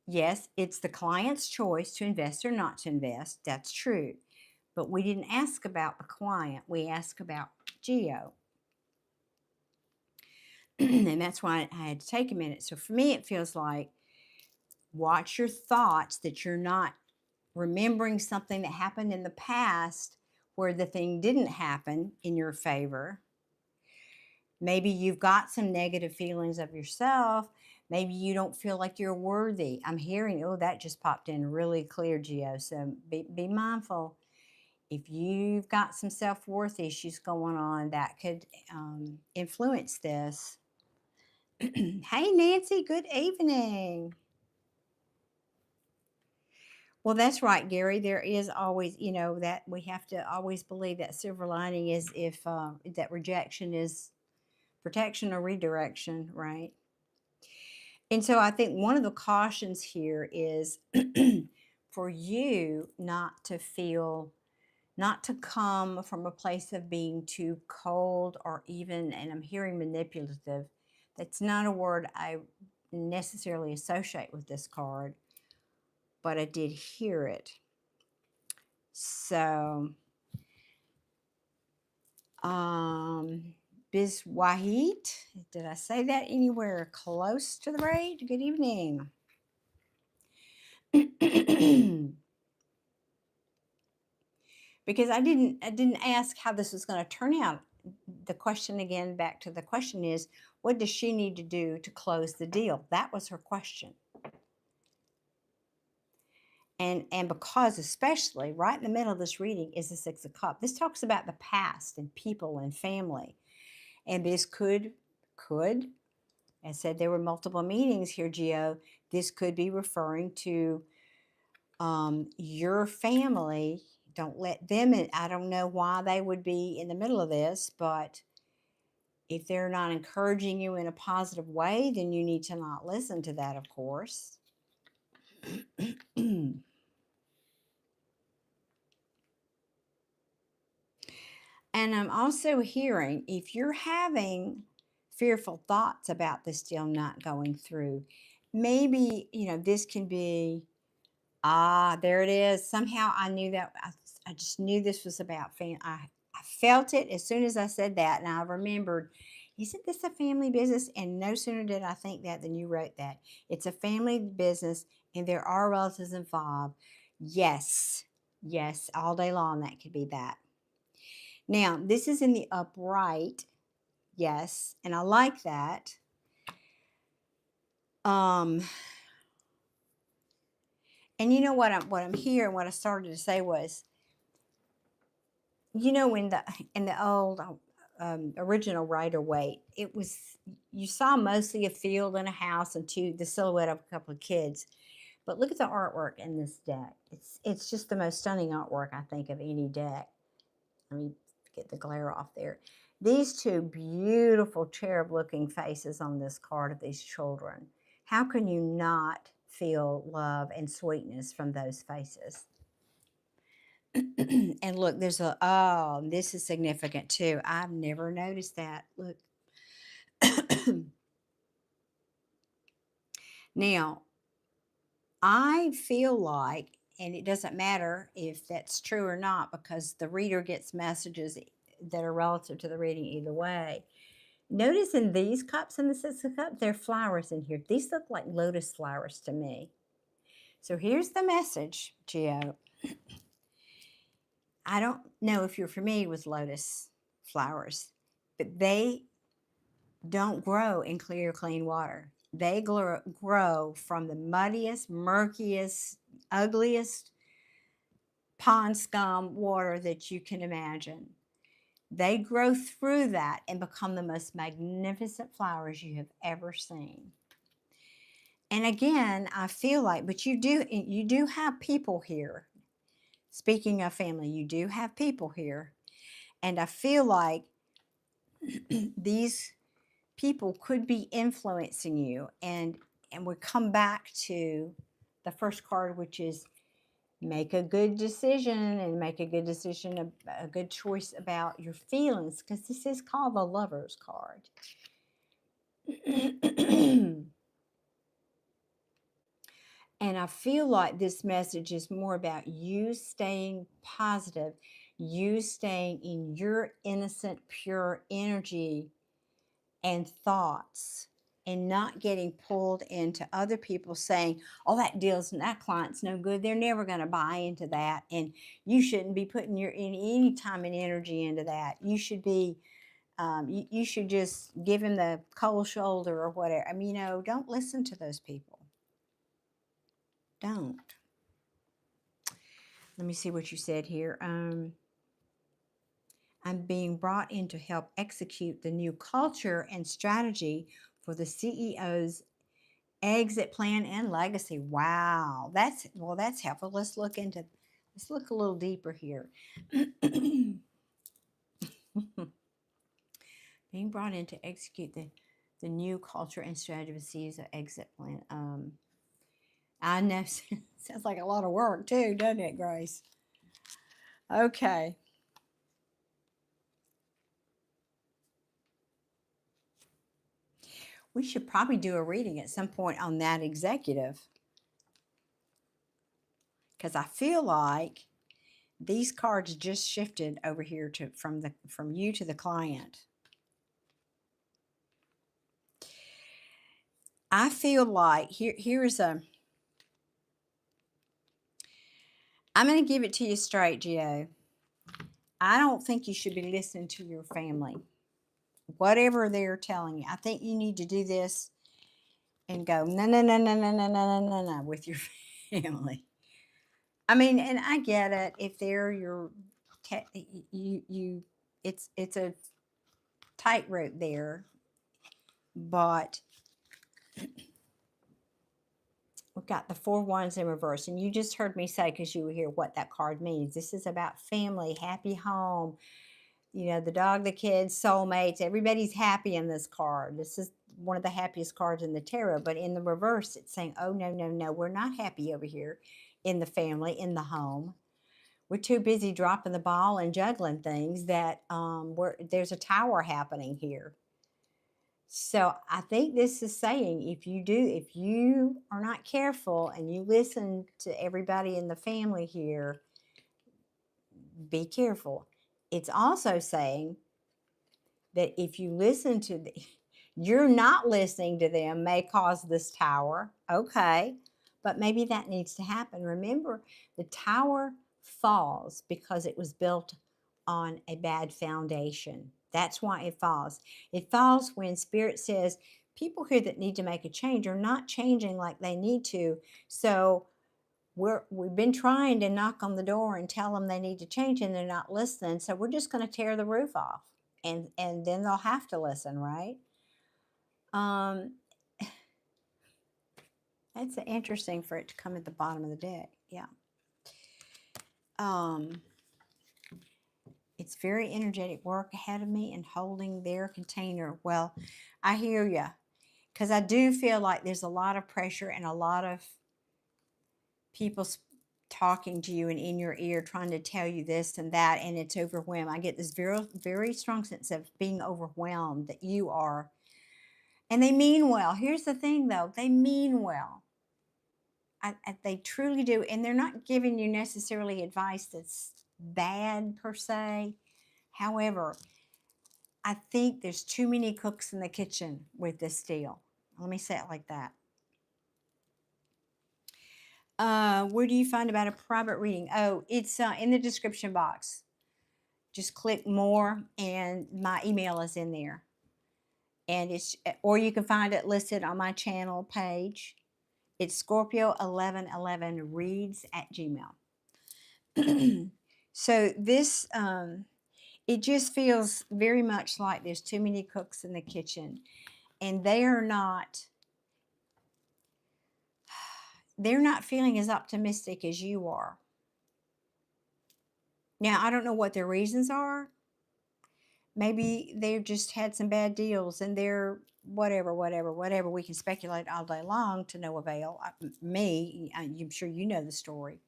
Yes, it's the client's choice to invest or not to invest. That's true. But we didn't ask about the client. We asked about Geo. And that's why I had to take a minute. So for me, it feels like watch your thoughts, that you're not remembering something that happened in the past where the thing didn't happen in your favor. Maybe you've got some negative feelings of yourself. Maybe you don't feel like you're worthy. I'm hearing, oh, that just popped in really clear, Geo. So be mindful. If you've got some self-worth issues going on, that could influence this. Hey, Nancy, good evening. Well, that's right, Gary. There is always, that we have to always believe that silver lining is if that rejection is protection or redirection, right? And so I think one of the cautions here is for you not to come from a place of being too cold or even, and I'm hearing manipulative. That's not a word I necessarily associate with this card, but I did hear it. So, Biz Wahid, did I say that anywhere close to the right? Good evening. Because I didn't ask how this was going to turn out. The question again, back to the question is, What does she need to do to close the deal? That was her question. And because especially right in the middle of this reading is the Six of Cups. This talks about the past and people and family. And this could, I said there were multiple meanings here, Geo. This could be referring to your family. Don't let them in. I don't know why they would be in the middle of this, but if they're not encouraging you in a positive way, then you need to not listen to that, of course. And I'm also hearing if you're having fearful thoughts about this deal not going through, maybe, this can be, there it is. Somehow I knew that. I just knew this was about family. I felt it as soon as I said that. And I remembered, isn't this a family business? And no sooner did I think that than you wrote that. It's a family business and there are relatives involved. Yes, all day long that could be that. Now, this is in the upright, yes, and I like that. And you know what I'm hearing, what I started to say was, in the old original Rider-Waite, it was, you saw mostly a field and a house and the silhouette of a couple of kids. But look at the artwork in this deck. It's just the most stunning artwork, I think, of any deck. Let me get the glare off there. These two beautiful cherub-looking faces on this card of these children. How can you not feel love and sweetness from those faces? And look, this is significant too. I've never noticed that. Look. Now, I feel like, and it doesn't matter if that's true or not, because the reader gets messages that are relative to the reading either way. Notice in these cups in the Six of Cups, there are flowers in here. These look like lotus flowers to me. So here's the message, Geo. I don't know if you're familiar with lotus flowers, but they don't grow in clear, clean water. They grow from the muddiest, murkiest, ugliest pond scum water that you can imagine. They grow through that and become the most magnificent flowers you have ever seen. And again, I feel like, but you do have people here. Speaking of family, you do have people here. And I feel like these people could be influencing you. And we come back to the first card, which is make a good decision, and make a good decision, a good choice about your feelings, because this is called the Lover's card. And I feel like this message is more about you staying positive, you staying in your innocent, pure energy and thoughts, and not getting pulled into other people saying, oh, that client's no good. They're never going to buy into that. And you shouldn't be putting any time and energy into that. You should be, you should just give him the cold shoulder or whatever. I mean, don't listen to those people. Don't. Let me see what you said here. I'm being brought in to help execute the new culture and strategy for the CEO's exit plan and legacy. Wow, that's helpful. Let's look a little deeper here. Being brought in to execute the new culture and strategy of the CEO's exit plan. I know, sounds like a lot of work too, doesn't it, Grace? Okay. We should probably do a reading at some point on that executive, because I feel like these cards just shifted over here from you to the client. I feel like I'm going to give it to you straight, Gio. I don't think you should be listening to your family. whatever they're telling you. I think you need to do this and go, no, no, no, no, no, no, no, no, no, no, with your family. I mean, and I get it. If they're your, it's a tightrope there, but we've got the 4 wands in reverse, and you just heard me say, because you were here, what that card means. This is about family, happy home, you know, the dog, the kids, soulmates. Everybody's happy in this card. This is one of the happiest cards in the tarot, but in the reverse, it's saying, oh, no, no, no, we're not happy over here in the family, in the home. We're too busy dropping the ball and juggling things that there's a tower happening here. So I think this is saying, if you are not careful and you listen to everybody in the family here, be careful. It's also saying that if you listen to you're not listening to them may cause this tower. Okay, but maybe that needs to happen. Remember, the tower falls because it was built on a bad foundation. That's why it falls. It falls when Spirit says people here that need to make a change are not changing like they need to. So we've been trying to knock on the door and tell them they need to change, and they're not listening. So we're just going to tear the roof off, and then they'll have to listen, right? That's interesting for it to come at the bottom of the deck. Yeah. It's very energetic work ahead of me and holding their container. Well, I hear you, because I do feel like there's a lot of pressure and a lot of people talking to you and in your ear trying to tell you this and that, and it's overwhelmed. I get this very, very strong sense of being overwhelmed that you are. And they mean well. Here's the thing, though. They mean well. They truly do. And they're not giving you necessarily advice that's bad per se. However, I think there's too many cooks in the kitchen with this deal. Let me say it like that. Where do you find about a private reading? Oh, it's in the description box. Just click more, and my email is in there. And or you can find it listed on my channel page. It's Scorpio1111reads@gmail. So this, it just feels very much like there's too many cooks in the kitchen, and they're not feeling as optimistic as you are. Now, I don't know what their reasons are. Maybe they've just had some bad deals and they're whatever. We can speculate all day long to no avail. I'm sure you know the story.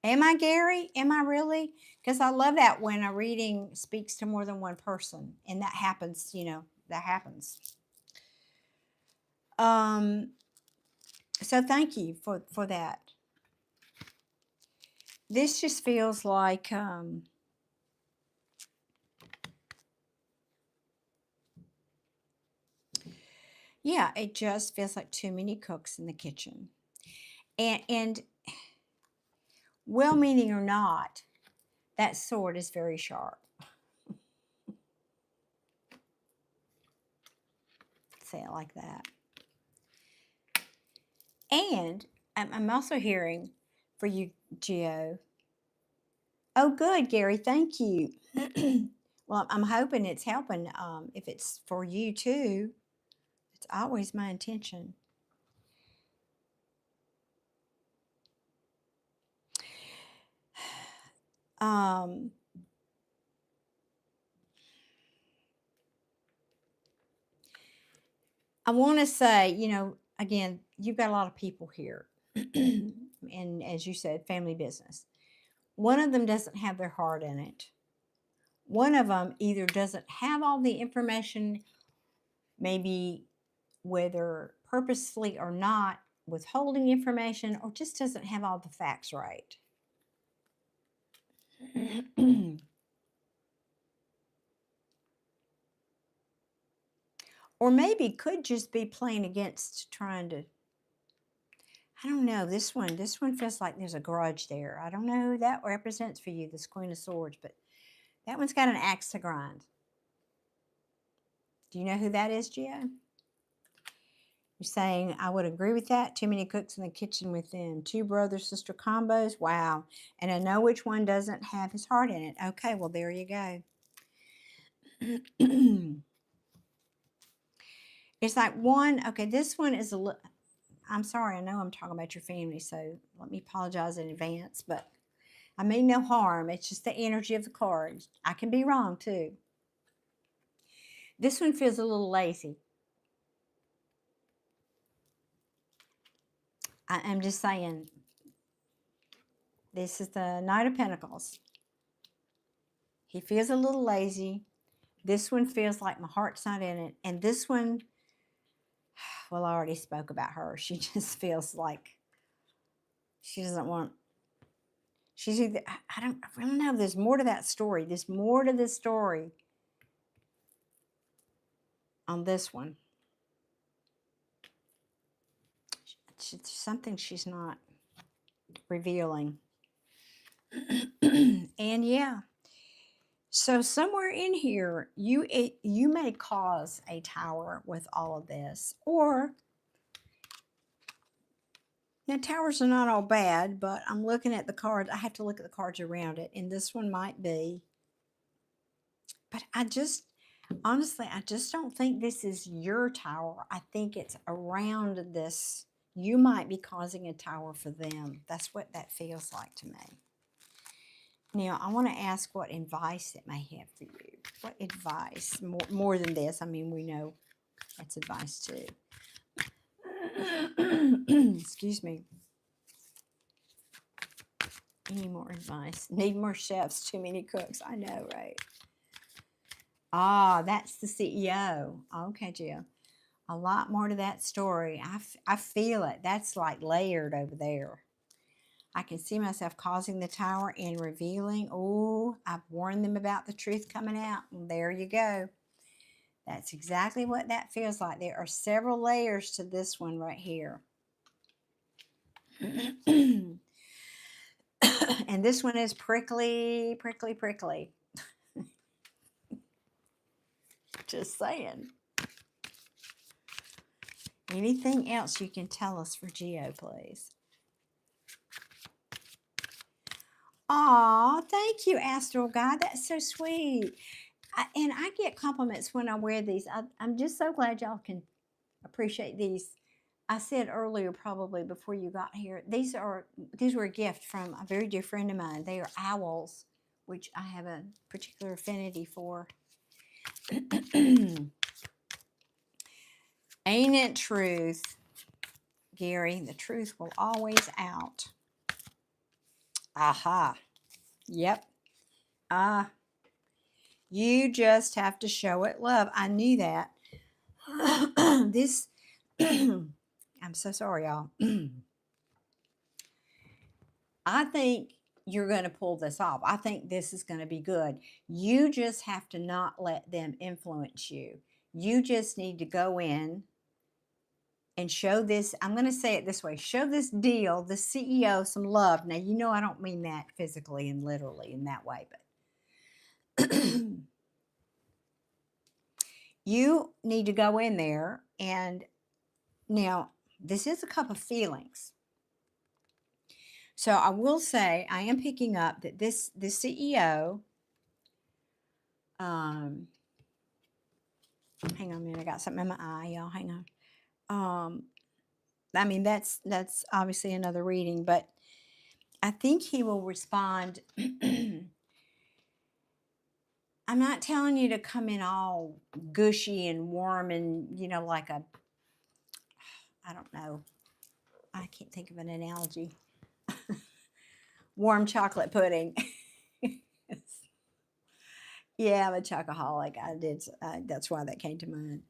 Am I, Gary? Am I really? Because I love that when a reading speaks to more than one person, and that happens, that happens. So thank you for that. This just feels like, yeah, it just feels like too many cooks in the kitchen. And well-meaning or not, that sword is very sharp. Say it like that. And I'm also hearing for you, Gio. Oh, good, Gary. Thank you. Well, I'm hoping it's helping. If it's for you too, it's always my intention. I want to say, again, you've got a lot of people here. And as you said, family business. One of them doesn't have their heart in it. One of them either doesn't have all the information, maybe whether purposefully or not, withholding information, or just doesn't have all the facts right. Or maybe could just be playing against trying to, I don't know, this one feels like there's a grudge there. I don't know who that represents for you, this Queen of Swords, but that one's got an axe to grind. Do you know who that is, Gio? You're saying, I would agree with that. Too many cooks in the kitchen with them. Two brother-sister combos. Wow. And I know which one doesn't have his heart in it. Okay, well, there you go. It's like one, okay, this one is a little, I'm sorry, I know I'm talking about your family, so let me apologize in advance, but I mean no harm. It's just the energy of the cards. I can be wrong, too. This one feels a little lazy. I'm just saying, this is the Knight of Pentacles. He feels a little lazy. This one feels like my heart's not in it. And this one, well, I already spoke about her. She just feels like she doesn't want, she's either, I don't know. There's more to that story. There's more to this story on this one. It's something she's not revealing. And yeah. So somewhere in here, you may cause a tower with all of this. Or, now towers are not all bad, but I'm looking at the cards. I have to look at the cards around it. And this one might be. But honestly, I just don't think this is your tower. I think it's around this. You might be causing a tower for them. That's what that feels like to me. Now, I want to ask what advice it may have for you. What advice? More than this. I mean, we know that's advice too. Excuse me. Any more advice? Need more chefs, too many cooks. I know, right? Ah, that's the CEO. Okay, Jill. A lot more to that story. I feel it. That's like layered over there. I can see myself causing the tower and revealing. Oh, I've warned them about the truth coming out. Well, there you go. That's exactly what that feels like. There are several layers to this one right here. And this one is prickly, prickly, prickly. Just saying. Anything else you can tell us for Geo, please? Aw, thank you, Astral Guide. That's so sweet. And I get compliments when I wear these. I'm just so glad y'all can appreciate these. I said earlier, probably before you got here, these were a gift from a very dear friend of mine. They are owls, which I have a particular affinity for. Ain't it truth, Gary? The truth will always out. Aha. Yep. You just have to show it love. I knew that. This, I'm so sorry, y'all. I think you're going to pull this off. I think this is going to be good. You just have to not let them influence you. You just need to go in and show this. I'm going to say it this way. Show this deal, the CEO, some love. Now, you know I don't mean that physically and literally in that way, but you need to go in there. And now, this is a cup of feelings. So I will say I am picking up that this CEO, hang on a minute, I got something in my eye, y'all. Hang on. I mean, that's obviously another reading, but I think he will respond. I'm not telling you to come in all gushy and warm and, like I don't know. I can't think of an analogy. Warm chocolate pudding. Yeah, I'm a chocoholic. That's why that came to mind.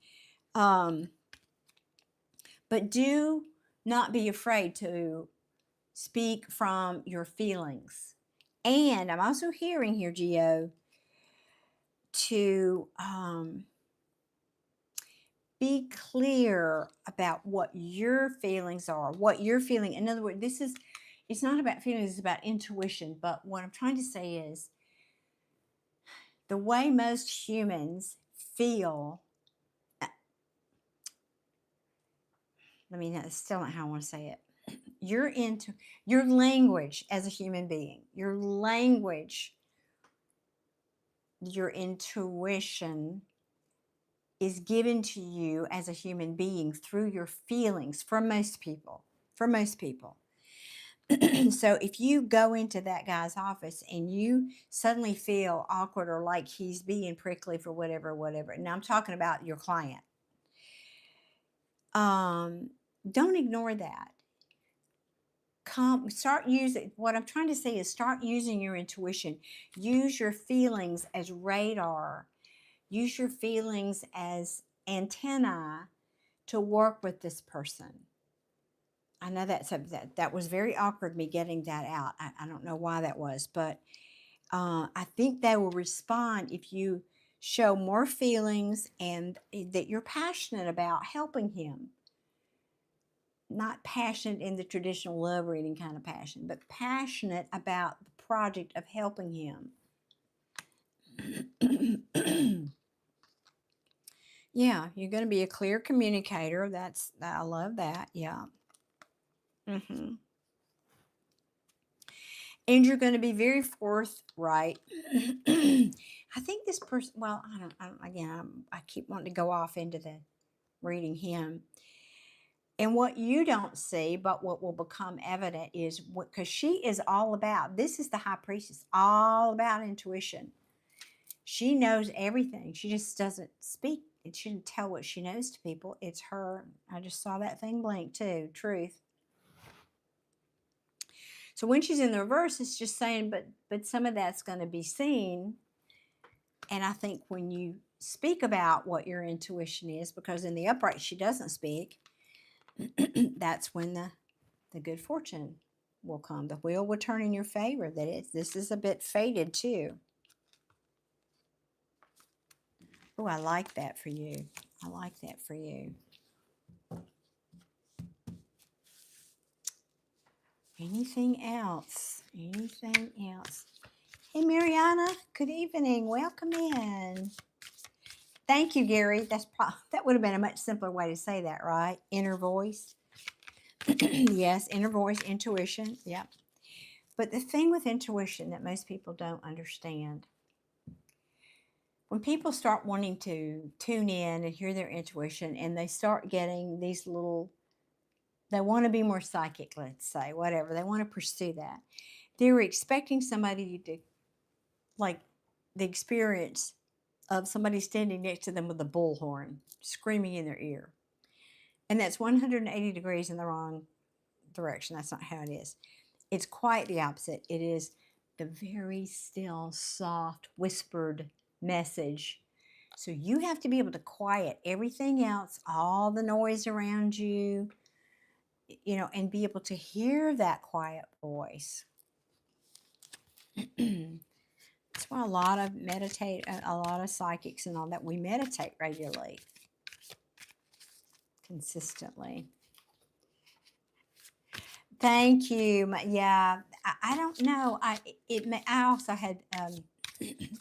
But do not be afraid to speak from your feelings. And I'm also hearing here, Gio, to be clear about what your feelings are, what you're feeling. In other words, it's not about feelings, it's about intuition. But what I'm trying to say is the way most humans feel That's still not how I want to say it. Your language as a human being, your language, your intuition is given to you as a human being through your feelings for most people. For most people. So if you go into that guy's office and you suddenly feel awkward or like he's being prickly for whatever. Now I'm talking about your client. Don't ignore that. Start using, what I'm trying to say is start using your intuition. Use your feelings as radar. Use your feelings as antennae to work with this person. I know that was very awkward, me getting that out. I don't know why that was, but I think they will respond if you show more feelings and that you're passionate about helping him. Not passionate in the traditional love reading kind of passion, but passionate about the project of helping him. Yeah, you're going to be a clear communicator. I love that. Yeah. And you're going to be very forthright. I think this person, well, I keep wanting to go off into the reading him. And what you don't see, but what will become evident is because she is all about, this is the high priestess, all about intuition. She knows everything. She just doesn't speak. It shouldn't tell what she knows to people. It's her. I just saw that thing blink too. Truth. So when she's in the reverse, it's just saying, but some of that's going to be seen. And I think when you speak about what your intuition is, because in the upright she doesn't speak, that's when the good fortune will come. The wheel will turn in your favor. This is a bit fated too. Oh, I like that for you. I like that for you. Anything else? Anything else? Hey, Mariana. Good evening. Welcome in. Thank you, Gary. That would have been a much simpler way to say that, right? Inner voice. Yes, inner voice, intuition. Yep. But the thing with intuition that most people don't understand, when people start wanting to tune in and hear their intuition and they start getting these little, they want to be more psychic, let's say, whatever, they want to pursue that. They're expecting somebody to, like the experience of somebody standing next to them with a bullhorn screaming in their ear. And that's 180 degrees in the wrong direction. That's not how it is. It's quite the opposite. It is the very still, soft, whispered message. So you have to be able to quiet everything else, all the noise around you, and be able to hear that quiet voice. That's why a lot of psychics and all that, we meditate regularly, consistently. Thank you. Yeah, I don't know. I also had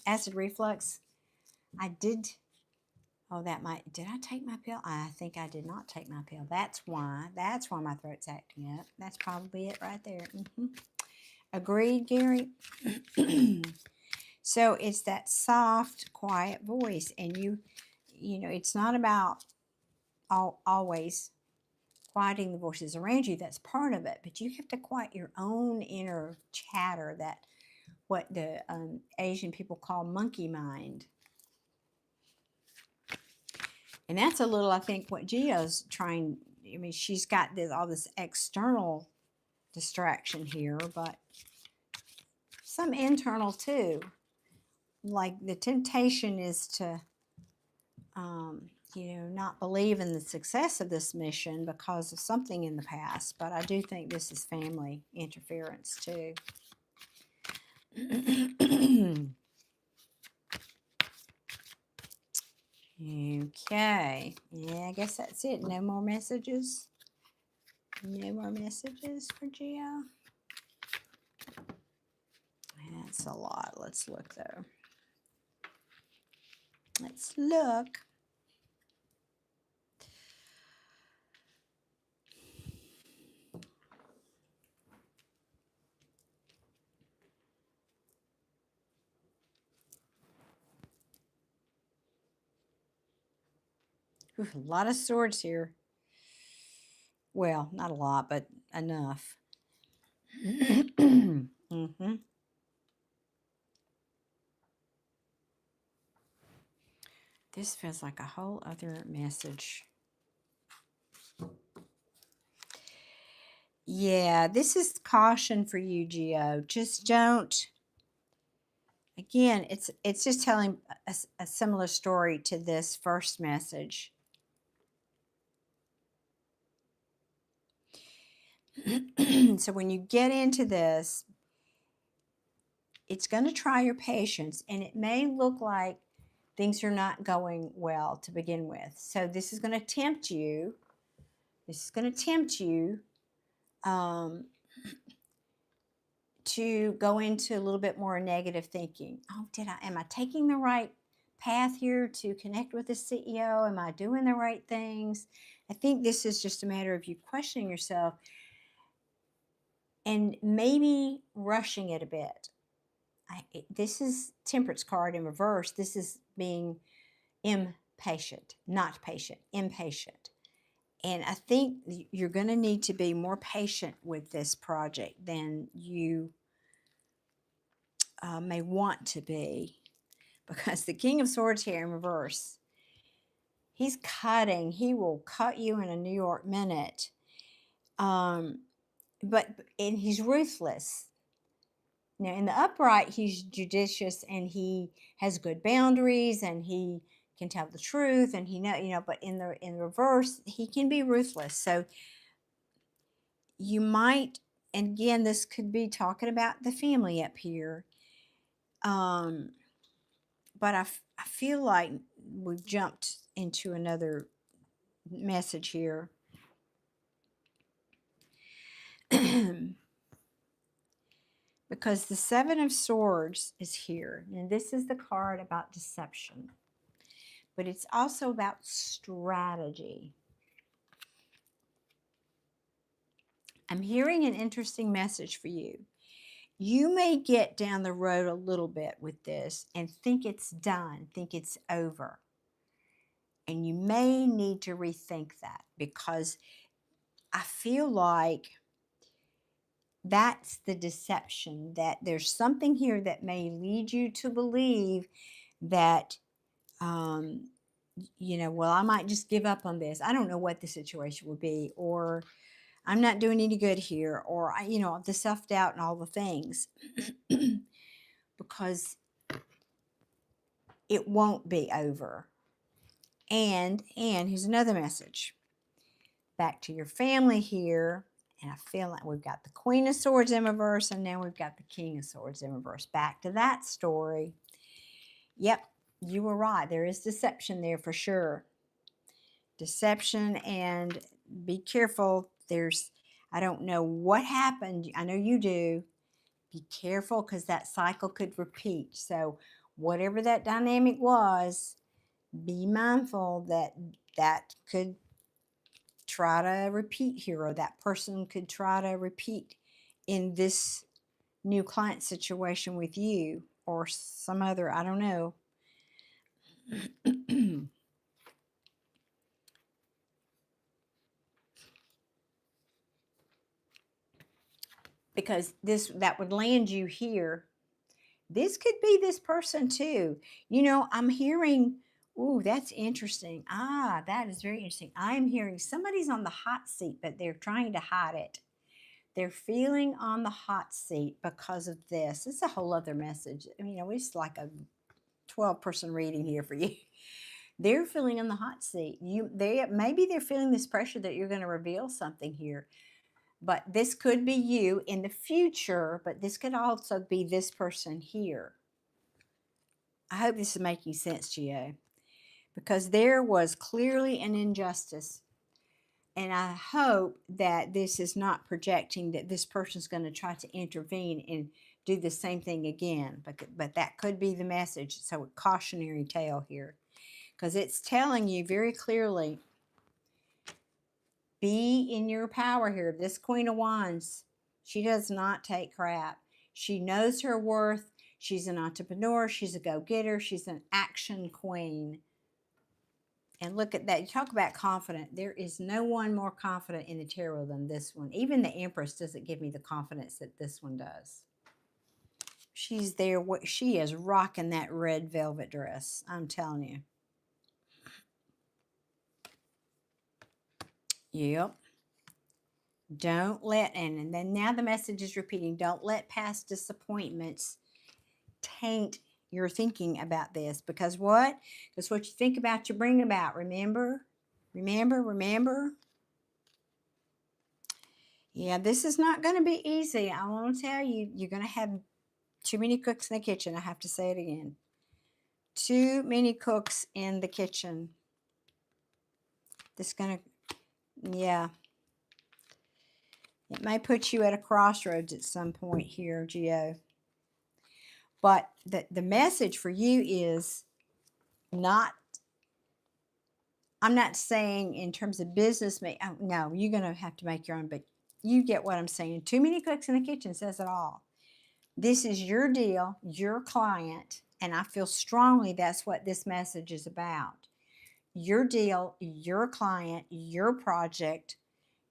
acid reflux. I did. Oh, did I take my pill? I think I did not take my pill. That's why my throat's acting up. That's probably it right there. Agreed, Gary. So it's that soft, quiet voice, and it's not about always quieting the voices around you. That's part of it, but you have to quiet your own inner chatter, that what the Asian people call monkey mind. And that's a little, I think, what Gio's trying. She's got all this external distraction here, but some internal too. Like the temptation is to not believe in the success of this mission because of something in the past. But I do think this is family interference too. Okay. Yeah, I guess that's it. No more messages? No more messages for Gio? That's a lot. Let's look, though. Let's look. Ooh, a lot of swords here. Well, not a lot, but enough. Mm-hmm. This feels like a whole other message. Yeah, this is caution for you, Geo. Just don't. Again, it's just telling a similar story to this first message. So when you get into this, it's going to try your patience, and it may look like things are not going well to begin with. So this is going to tempt you. This is going to tempt you um, to go into a little bit more negative thinking. Oh, am I taking the right path here to connect with the CEO? Am I doing the right things? I think this is just a matter of you questioning yourself and maybe rushing it a bit. This is Temperance card in reverse. This is being impatient, not patient, impatient. And I think you're going to need to be more patient with this project than you may want to be, because the King of Swords here in reverse, he's cutting. He will cut you in a New York minute. And he's ruthless. Now, in the upright, he's judicious and he has good boundaries and he can tell the truth and but in the reverse, he can be ruthless. So you might, and again, this could be talking about the family up here. But I feel like we've jumped into another message here. Because the Seven of Swords is here. And this is the card about deception. But it's also about strategy. I'm hearing an interesting message for you. You may get down the road a little bit with this and think it's done, think it's over. And you may need to rethink that, because I feel like that's the deception, that there's something here that may lead you to believe that, well, I might just give up on this. I don't know what the situation would be, or I'm not doing any good here, or, the self-doubt and all the things, because it won't be over. And here's another message. Back to your family here. And I feel like we've got the Queen of Swords in reverse, and now we've got the King of Swords in reverse. Back to that story. Yep, you were right. There is deception there for sure. Deception, and be careful. I don't know what happened. I know you do. Be careful, because that cycle could repeat. So whatever that dynamic was, be mindful that that could try to repeat here, or that person could try to repeat in this new client situation with you, or some other, I don't know. Because that would land you here. This could be this person too. I'm hearing, ooh, that's interesting. That is very interesting. I'm hearing somebody's on the hot seat, but they're trying to hide it. They're feeling on the hot seat because of this. It's a whole other message. It's like a 12-person reading here for you. They're feeling on the hot seat. Maybe they're feeling this pressure that you're going to reveal something here. But this could be you in the future, but this could also be this person here. I hope this is making sense to you, because there was clearly an injustice. And I hope that this is not projecting that this person's going to try to intervene and do the same thing again. But that could be the message. So a cautionary tale here, because it's telling you very clearly, be in your power here. This Queen of Wands, she does not take crap. She knows her worth. She's an entrepreneur. She's a go-getter. She's an action queen. And look at that. You talk about confident. There is no one more confident in the tarot than this one. Even the Empress doesn't give me the confidence that this one does. She's there. She is rocking that red velvet dress. I'm telling you. Yep. Don't let, and then now the message is repeating, don't let past disappointments taint your thinking about this. Because what? Because what you think about, you bring about. Remember? Remember? Remember? Yeah, this is not going to be easy. I want to tell you, you're going to have too many cooks in the kitchen. I have to say it again. Too many cooks in the kitchen. This is going to, yeah. It may put you at a crossroads at some point here, Geo. But the message for you is not, I'm not saying in terms of business, no, you're going to have to make your own, but you get what I'm saying. Too many cooks in the kitchen says it all. This is your deal, your client, and I feel strongly that's what this message is about. Your deal, your client, your project.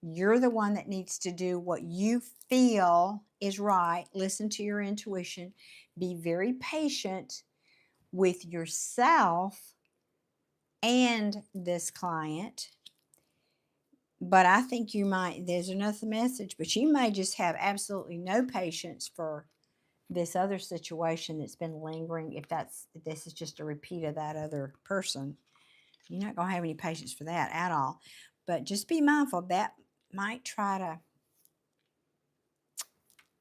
You're the one that needs to do what you feel is right. Listen to your intuition. Be very patient with yourself and this client. But I think you might, there's another message, but you may just have absolutely no patience for this other situation that's been lingering. If this is just a repeat of that other person, you're not going to have any patience for that at all. But just be mindful that might try to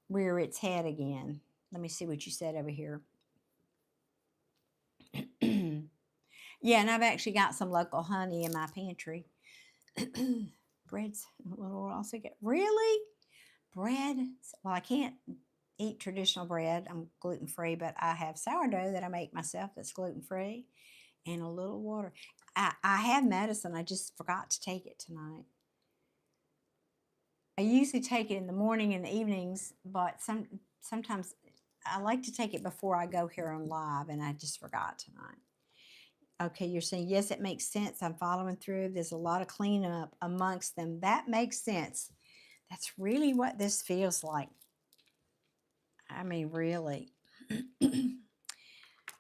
rear its head again. Let me see what you said over here. Yeah, and I've actually got some local honey in my pantry. Bread's a little also get really bread. Well, I can't eat traditional bread. I'm gluten free, but I have sourdough that I make myself that's gluten free, and a little water. I have medicine. I just forgot to take it tonight. I usually take it in the morning and the evenings, but sometimes I like to take it before I go here on live, and I just forgot tonight. Okay, you're saying, yes, it makes sense. I'm following through. There's a lot of cleanup amongst them. That makes sense. That's really what this feels like. I mean, really.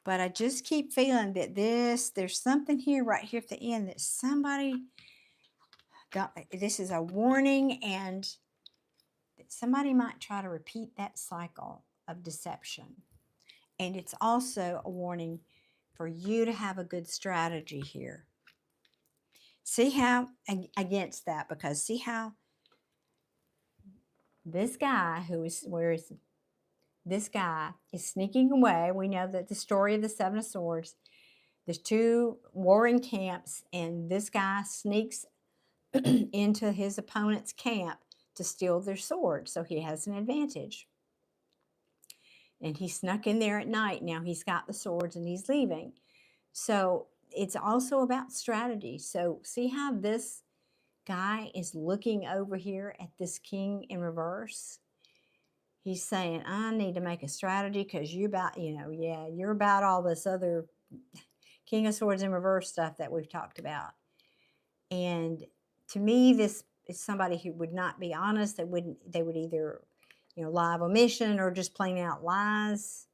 But I just keep feeling that there's something here right here at the end that somebody got. This is a warning, and somebody might try to repeat that cycle of deception. And it's also a warning for you to have a good strategy here. See how, against that, because see how this guy this guy is sneaking away. We know that the story of the Seven of Swords, there's two warring camps, and this guy sneaks into his opponent's camp to steal their sword, so he has an advantage. And he snuck in there at night. Now he's got the swords and he's leaving. So it's also about strategy. So see how this guy is looking over here at this king in reverse? He's saying, I need to make a strategy because you're about, you're about all this other King of Swords in reverse stuff that we've talked about. And to me, this is somebody who would not be honest. They would either, lie of omission or just plain out lies.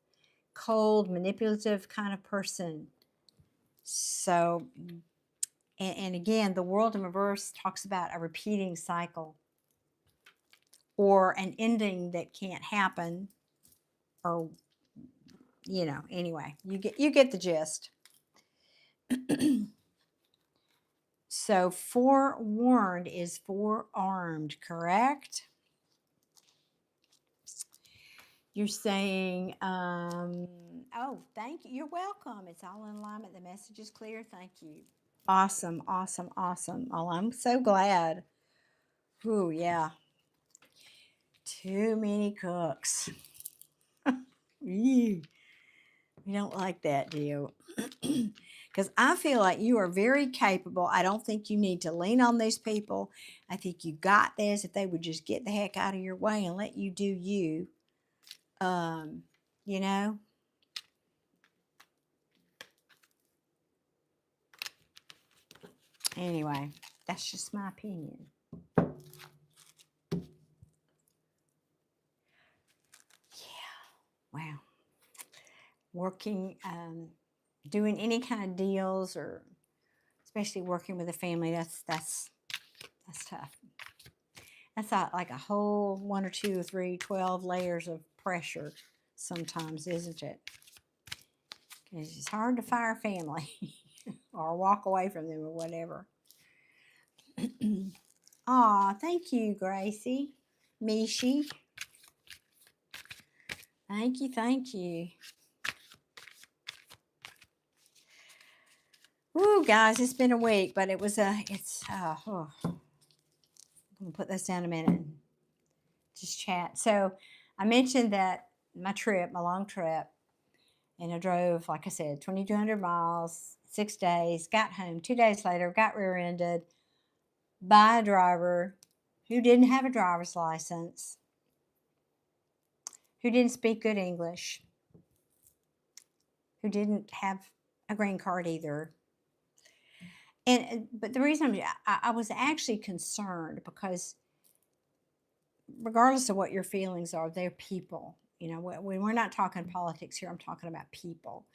Cold, manipulative kind of person. So, and again, the world in reverse talks about a repeating cycle or an ending that can't happen, or anyway, you get the gist. So forewarned is forearmed, correct? You're saying, oh, thank you. You're welcome. It's all in alignment. The message is clear. Thank you. Awesome, awesome, awesome. Oh, I'm so glad. Ooh, yeah. Too many cooks. We don't like that, do you? Because I feel like you are very capable. I don't think you need to lean on these people. I think you got this. If they would just get the heck out of your way and let you do you, you know. Anyway, that's just my opinion. Yeah, wow. Working, doing any kind of deals, or especially working with a family, that's tough. That's like a whole 1 or 2 or 3, 12 layers of pressure sometimes, isn't it? Because it's hard to fire family or walk away from them or whatever. Aw, thank you, Gracie. Mishi. Thank you, thank you. Woo, guys, it's been a week, but I'm going to put this down a minute and just chat. So I mentioned that my long trip, and I drove, like I said, 2,200 miles, 6 days, got home 2 days later, got rear-ended by a driver who didn't have a driver's license, who didn't speak good English, who didn't have a green card either. But the reason I was actually concerned, because regardless of what your feelings are, they're people. You know, when we're not talking politics here, I'm talking about people.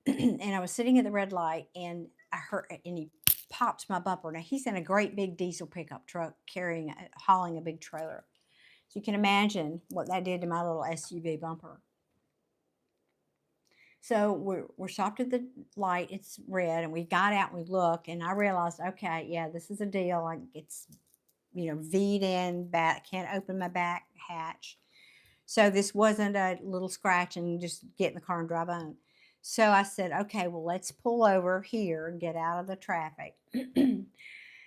And I was sitting at the red light, and I heard, and he popped my bumper. Now, he's in a great big diesel pickup truck hauling a big trailer. So you can imagine what that did to my little SUV bumper. So we're stopped at the light. It's red, and we got out and we looked, and I realized, okay, yeah, this is a deal. Like, it's, V'd in back, can't open my back hatch. So this wasn't a little scratch and just get in the car and drive on. So I said, okay, well, let's pull over here and get out of the traffic. And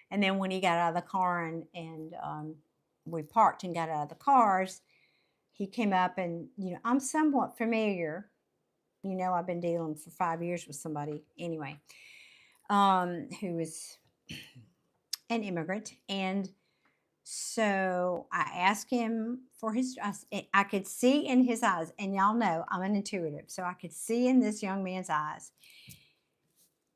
then when he got out of the car and we parked and got out of the cars, he came up and, I'm somewhat familiar. I've been dealing for 5 years with somebody anyway, who is an immigrant. And so I asked him for I could see in his eyes, and y'all know I'm an intuitive, so I could see in this young man's eyes,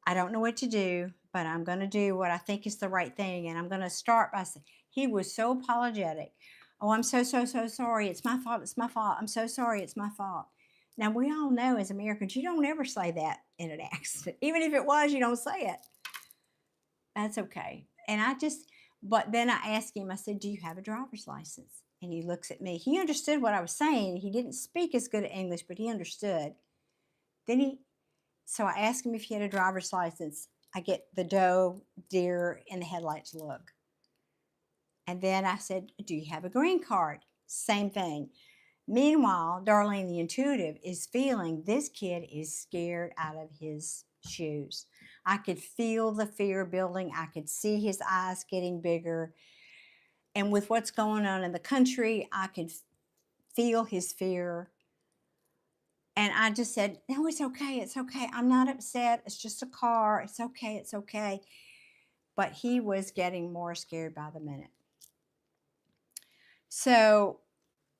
I don't know what to do, but I'm going to do what I think is the right thing. And I'm going to start by saying, he was so apologetic. Oh, I'm so sorry. It's my fault. It's my fault. I'm so sorry. It's my fault. Now, we all know as Americans, you don't ever say that in an accident. Even if it was, you don't say it. That's okay. But then I asked him, I said, do you have a driver's license? And he looks at me. He understood what I was saying. He didn't speak as good English, but he understood. So I asked him if he had a driver's license. I get the deer in the headlights look. And then I said, do you have a green card? Same thing. Meanwhile, Darlene, the intuitive, is feeling this kid is scared out of his shoes. I could feel the fear building. I could see his eyes getting bigger. And with what's going on in the country, I could feel his fear. And I just said, no, it's okay. It's okay. I'm not upset. It's just a car. It's okay. It's okay. But he was getting more scared by the minute. So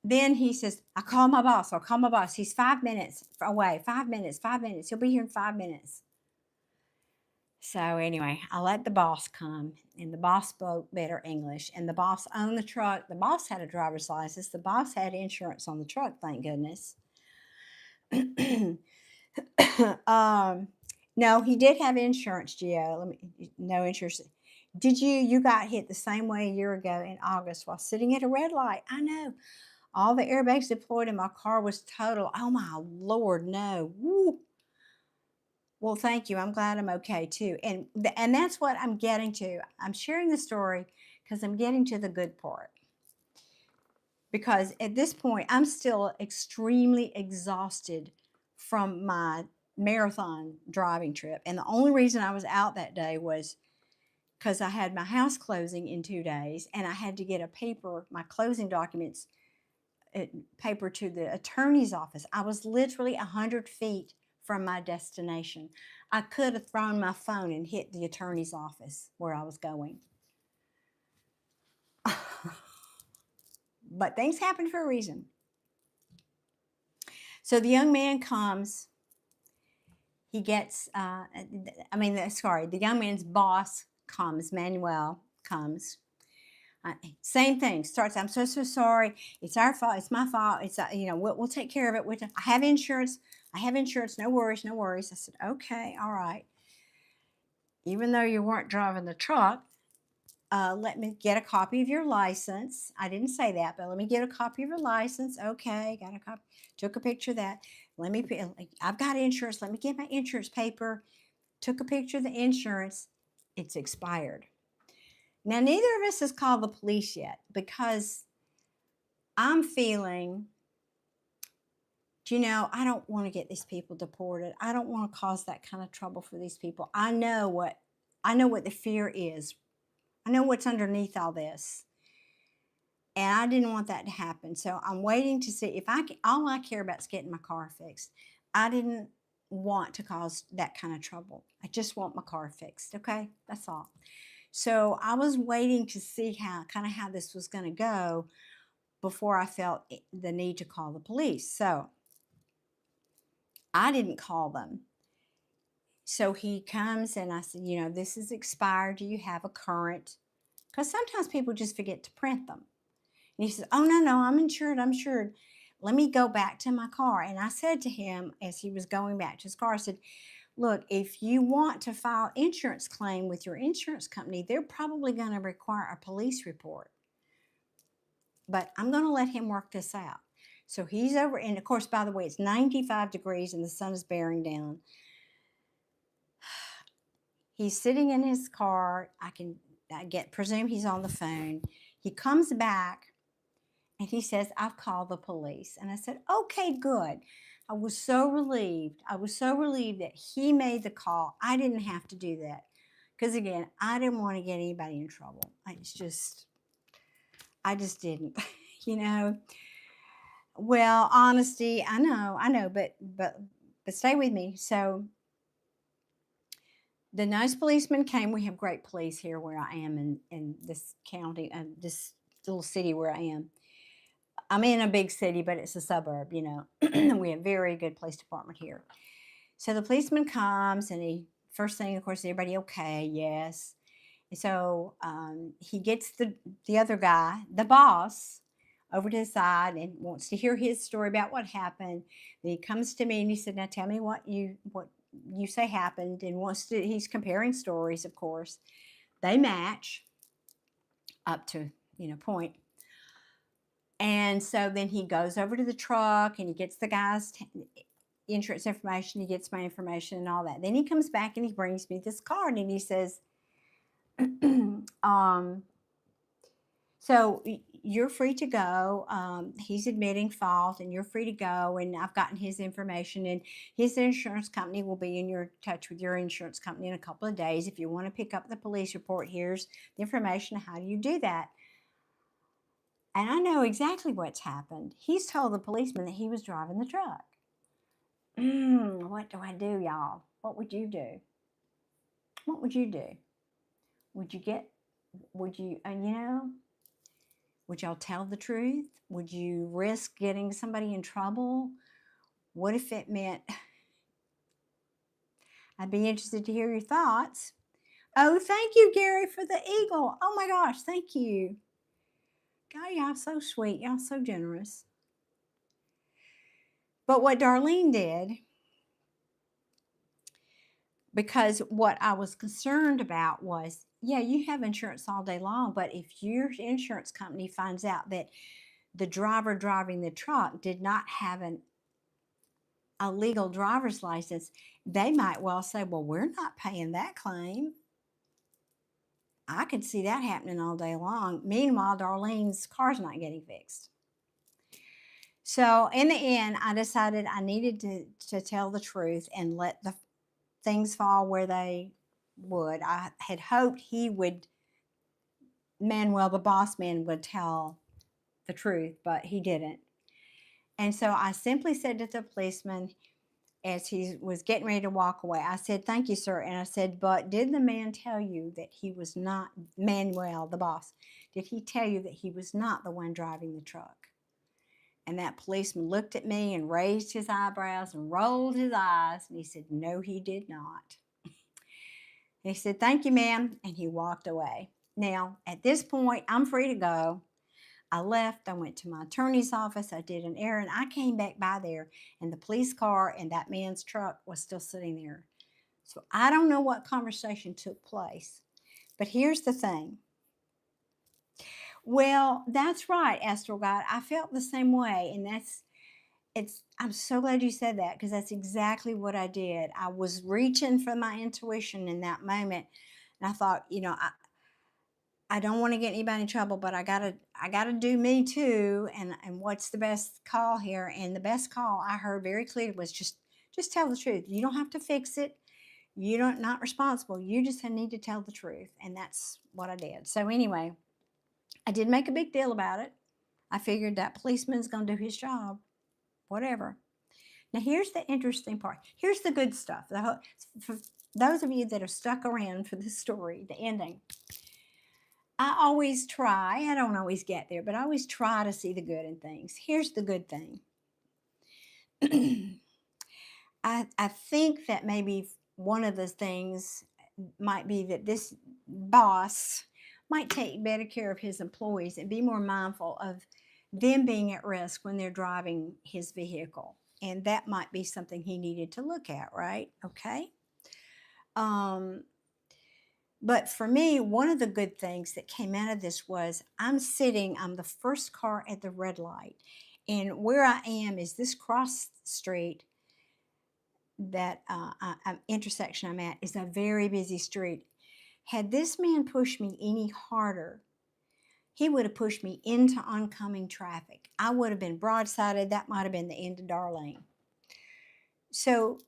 then he says, I'll call my boss. He's 5 minutes away. 5 minutes. He'll be here in 5 minutes. So anyway, I let the boss come, and the boss spoke better English, and the boss owned the truck. The boss had a driver's license. The boss had insurance on the truck, thank goodness. No, he did have insurance, Gio. No insurance. You got hit the same way a year ago in August while sitting at a red light. I know. All the airbags deployed and my car was total. Oh my Lord, no. Woo. Well, thank you. I'm glad I'm okay too. And that's what I'm getting to. I'm sharing the story because I'm getting to the good part. Because at this point, I'm still extremely exhausted from my marathon driving trip. And the only reason I was out that day was because I had my house closing in 2 days, and I had to get my closing documents, paper to the attorney's office. I was literally 100 feet from my destination. I could have thrown my phone and hit the attorney's office where I was going. But things happen for a reason. So the young man comes. He gets, the young man's boss comes, Manuel comes. Same thing. Starts. I'm so sorry. It's our fault. It's my fault. It's we'll take care of it. I have insurance. I have insurance. No worries. No worries. I said, okay, all right. Even though you weren't driving the truck, let me get a copy of your license. I didn't say that, but let me get a copy of your license. Okay, got a copy. Took a picture of that. I've got insurance. Let me get my insurance paper. Took a picture of the insurance. It's expired. Now, neither of us has called the police yet because I'm feeling, I don't want to get these people deported. I don't want to cause that kind of trouble for these people. I know what the fear is. I know what's underneath all this. And I didn't want that to happen. So I'm waiting to see if all I care about is getting my car fixed. I didn't want to cause that kind of trouble. I just want my car fixed. Okay. That's all. So I was waiting to see how this was going to go before I felt the need to call the police. So I didn't call them. So he comes and I said, this is expired. Do you have a current? Because sometimes people just forget to print them. And he says, oh, no, I'm insured. Let me go back to my car. And I said to him as he was going back to his car, I said, look, if you want to file insurance claim with your insurance company, they're probably going to require a police report. But I'm going to let him work this out. So he's over, and of course, by the way, it's 95 degrees and the sun is bearing down. He's sitting in his car. Presume he's on the phone. He comes back and he says, I've called the police. And I said, okay, good. I was so relieved. I was so relieved that he made the call. I didn't have to do that. Because again, I didn't want to get anybody in trouble. I just didn't, Well, honesty, I know, but stay with me. So the nice policeman came. We have great police here where I am in this county, this little city where I am. I'm in a big city, but it's a suburb, We have very good police department here. So the policeman comes and first thing, of course, everybody okay? Yes. And so he gets the other guy, the boss, over to the side and wants to hear his story about what happened. Then he comes to me and he said, now tell me what you say happened, and he's comparing stories, of course. They match up to, point. And so then he goes over to the truck and he gets the guy's insurance information. He gets my information and all that. Then he comes back and he brings me this card and he says, so you're free to go. He's admitting fault and you're free to go. And I've gotten his information, and his insurance company will be in touch with your insurance company in a couple of days. If you want to pick up the police report, here's the information. How do you do that? And I know exactly what's happened. He's told the policeman that he was driving the truck. What do I do, y'all? What would you do? What would you do? Would y'all tell the truth? Would you risk getting somebody in trouble? What if it meant, I'd be interested to hear your thoughts. Oh, thank you, Gary, for the eagle. Oh my gosh, thank you. God, y'all so sweet. Y'all so generous. But what Darlene did, because what I was concerned about was, yeah, you have insurance all day long, but if your insurance company finds out that the driver driving the truck did not have a legal driver's license, they might well say, well, we're not paying that claim. I could see that happening all day long. Meanwhile, Darlene's car's not getting fixed. So in the end, I decided I needed to tell the truth and let the things fall where they would. I had hoped Manuel, the boss man, would tell the truth, but he didn't. And so I simply said to the policeman, as he was getting ready to walk away, I said, thank you, sir. And I said, but did the man tell you that he was not, Manuel, the boss, did he tell you that he was not the one driving the truck? And that policeman looked at me and raised his eyebrows and rolled his eyes. And he said, no, he did not. He said, "Thank you, ma'am," and he walked away. Now, at this point, I'm free to go. I left. I went to my attorney's office. I did an errand. I came back by there, and the police car and that man's truck was still sitting there. So I don't know what conversation took place. But here's the thing. Well, that's right, Astral God. I felt the same way. And I'm so glad you said that because that's exactly what I did. I was reaching for my intuition in that moment. And I thought, I don't want to get anybody in trouble, but I gotta do me too. And what's the best call here? And the best call I heard very clearly was just tell the truth. You don't have to fix it. You don't not responsible. You just need to tell the truth. And that's what I did. So anyway, I did make a big deal about it. I figured that policeman's gonna do his job. Whatever. Now here's the interesting part. Here's the good stuff. For those of you that are stuck around for this story, the ending. I always try, I don't always get there, but I always try to see the good in things. Here's the good thing. I think that maybe one of the things might be that this boss might take better care of his employees and be more mindful of them being at risk when they're driving his vehicle. And that might be something he needed to look at, right? Okay. But for me, one of the good things that came out of this was I'm the first car at the red light. And where I am is this cross street that intersection I'm at is a very busy street. Had this man pushed me any harder, he would have pushed me into oncoming traffic. I would have been broadsided. That might have been the end of Darlene. So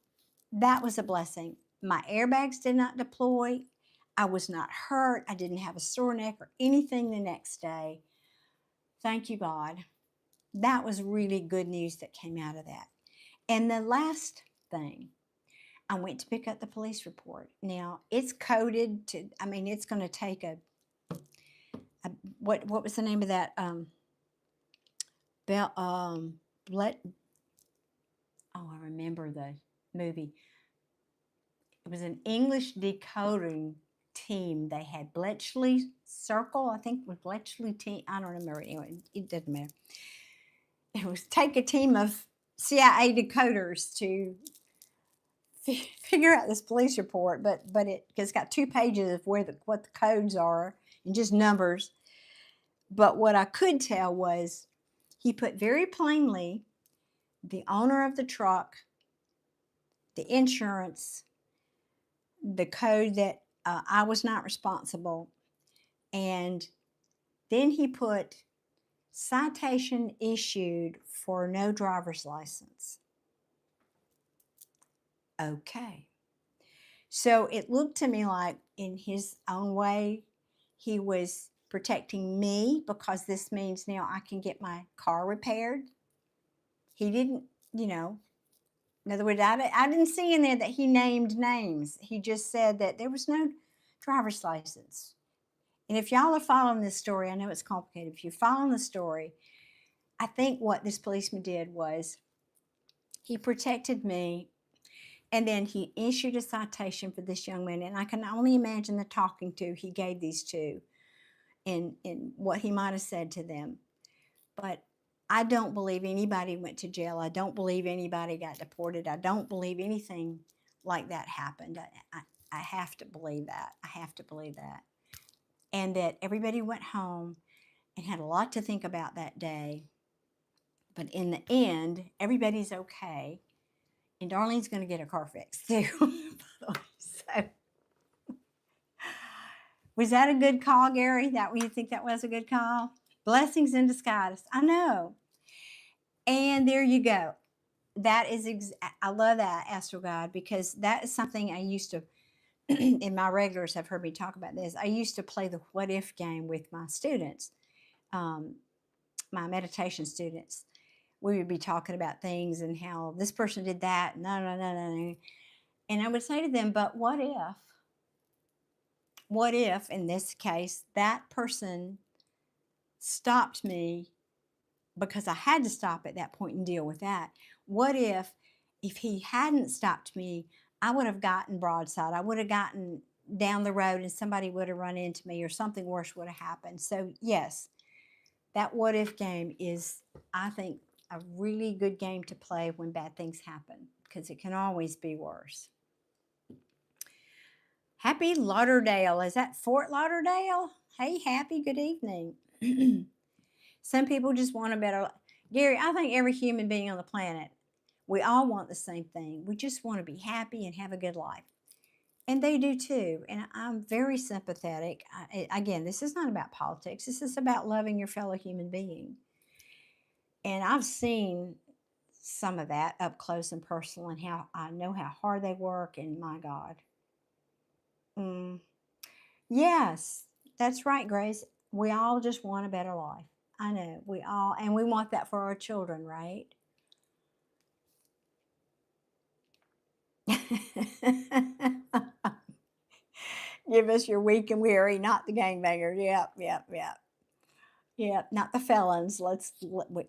that was a blessing. My airbags did not deploy. I was not hurt. I didn't have a sore neck or anything the next day. Thank you, God. That was really good news that came out of that. And the last thing, I went to pick up the police report. Now, it's coded to, it's going to take what was the name of that? I remember the movie. It was an English decoding team. They had Bletchley Circle, I think was Bletchley team. I don't remember. Anyway, it doesn't matter. It was take a team of CIA decoders to figure out this police report, but it's got 2 pages of what the codes are and just numbers. But what I could tell was he put very plainly the owner of the truck, the insurance, the code that I was not responsible, and then he put citation issued for no driver's license. Okay. So it looked to me like in his own way, he was protecting me because this means now I can get my car repaired. He didn't, in other words, I didn't see in there that he named names. He just said that there was no driver's license. And if y'all are following this story, I know it's complicated. If you're following the story, I think what this policeman did was he protected me, and then he issued a citation for this young man. And I can only imagine the talking to he gave these two and what he might have said to them. But I don't believe anybody went to jail. I don't believe anybody got deported. I don't believe anything like that happened. I have to believe that. I have to believe that. And that everybody went home and had a lot to think about that day. But in the end, everybody's okay. And Darlene's going to get her car fixed too. So, was that a good call, Gary? You think that was a good call? Blessings in disguise. I know. And there you go. That is, I love that, Astral God, because that is something I used to, and my regulars have heard me talk about this. I used to play the what if game with my students, my meditation students. We would be talking about things and how this person did that. No. And I would say to them, but what if in this case, that person stopped me because I had to stop at that point and deal with that? What if he hadn't stopped me, I would have gotten broadside. I would have gotten down the road and somebody would have run into me or something worse would have happened. So, yes, that what if game is, I think, a really good game to play when bad things happen because it can always be worse. Happy Lauderdale. Is that Fort Lauderdale? Hey, Happy, good evening. Some people just want a better life. Gary, I think every human being on the planet, we all want the same thing. We just want to be happy and have a good life. And they do too. And I'm very sympathetic. Again, this is not about politics. This is about loving your fellow human being. And I've seen some of that up close and personal and how I know how hard they work. And my God. Yes, that's right, Grace. We all just want a better life. I know. We all, and we want that for our children, right? Give us your weak and weary, not the gangbangers. Yep, yep, yep. Yep, not the felons.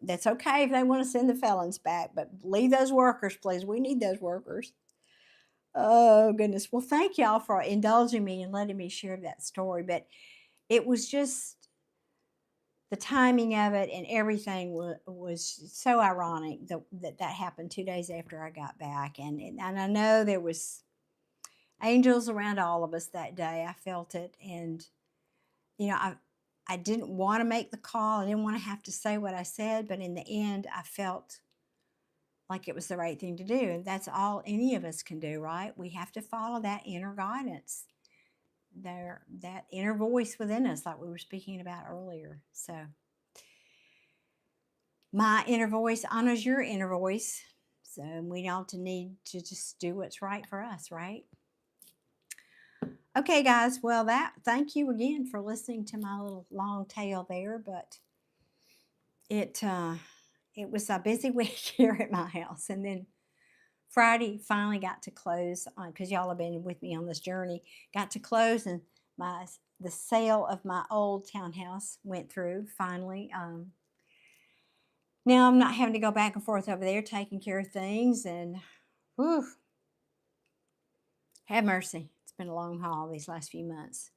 That's okay if they want to send the felons back, but leave those workers, please. We need those workers. Oh, goodness. Well, thank y'all for indulging me and letting me share that story. But it was just the timing of it and everything was so ironic that happened 2 days after I got back. And I know there was angels around all of us that day. I felt it. And, I didn't want to make the call. I didn't want to have to say what I said. But in the end, I felt like it was the right thing to do. And that's all any of us can do, right? We have to follow that inner guidance, that inner voice within us, like we were speaking about earlier. So my inner voice honors your inner voice. So we don't need to just do what's right for us, right? Okay, guys. Well, thank you again for listening to my little long tale there, but it was a busy week here at my house, and then Friday finally got to close because y'all have been with me on this journey. Got to close, and the sale of my old townhouse went through finally. Now I'm not having to go back and forth over there taking care of things, and whew, have mercy. It's been a long haul these last few months.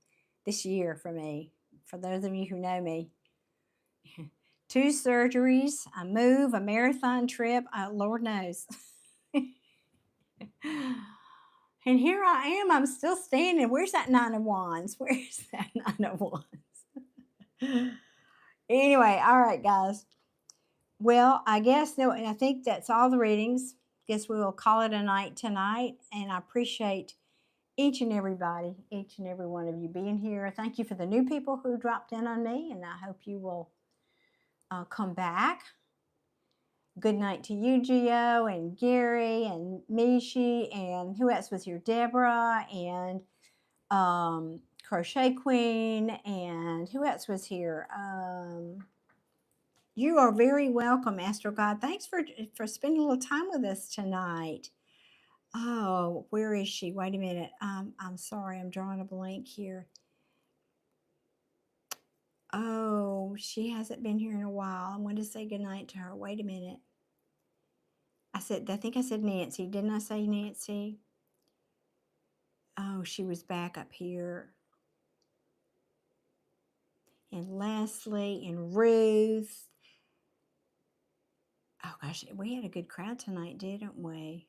This year for me, for those of you who know me, 2 surgeries, a move, a marathon trip, Lord knows. And here I am, I'm still standing. Where's that 9 of Wands? Where's that 9 of Wands? Anyway, all right, guys. Well, I guess, no, and I think that's all the readings. Guess we will call it a night tonight. And I appreciate each and every one of you being here. Thank you for the new people who dropped in on me, and I hope you will come back. Good night to you, Gio, and Gary, and Mishi, and who else was here? Deborah, and Crochet Queen, and who else was here? You are very welcome, Astro God. Thanks for spending a little time with us tonight. Oh, where is she? Wait a minute. I'm sorry, I'm drawing a blank here. Oh, she hasn't been here in a while. I'm going to say goodnight to her. Wait a minute. I think I said Nancy. Didn't I say Nancy? Oh, she was back up here. And Leslie and Ruth. Oh, gosh, we had a good crowd tonight, didn't we?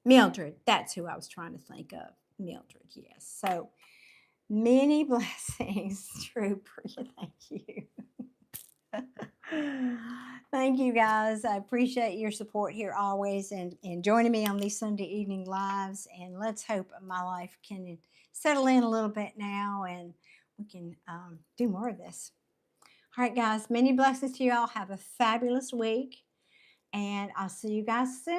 Mildred, that's who I was trying to think of. Mildred, yes. So many blessings, True Priya. Thank you. Thank you, guys. I appreciate your support here always and joining me on these Sunday evening lives. And let's hope my life can settle in a little bit now and we can do more of this. All right, guys. Many blessings to you all. Have a fabulous week. And I'll see you guys soon.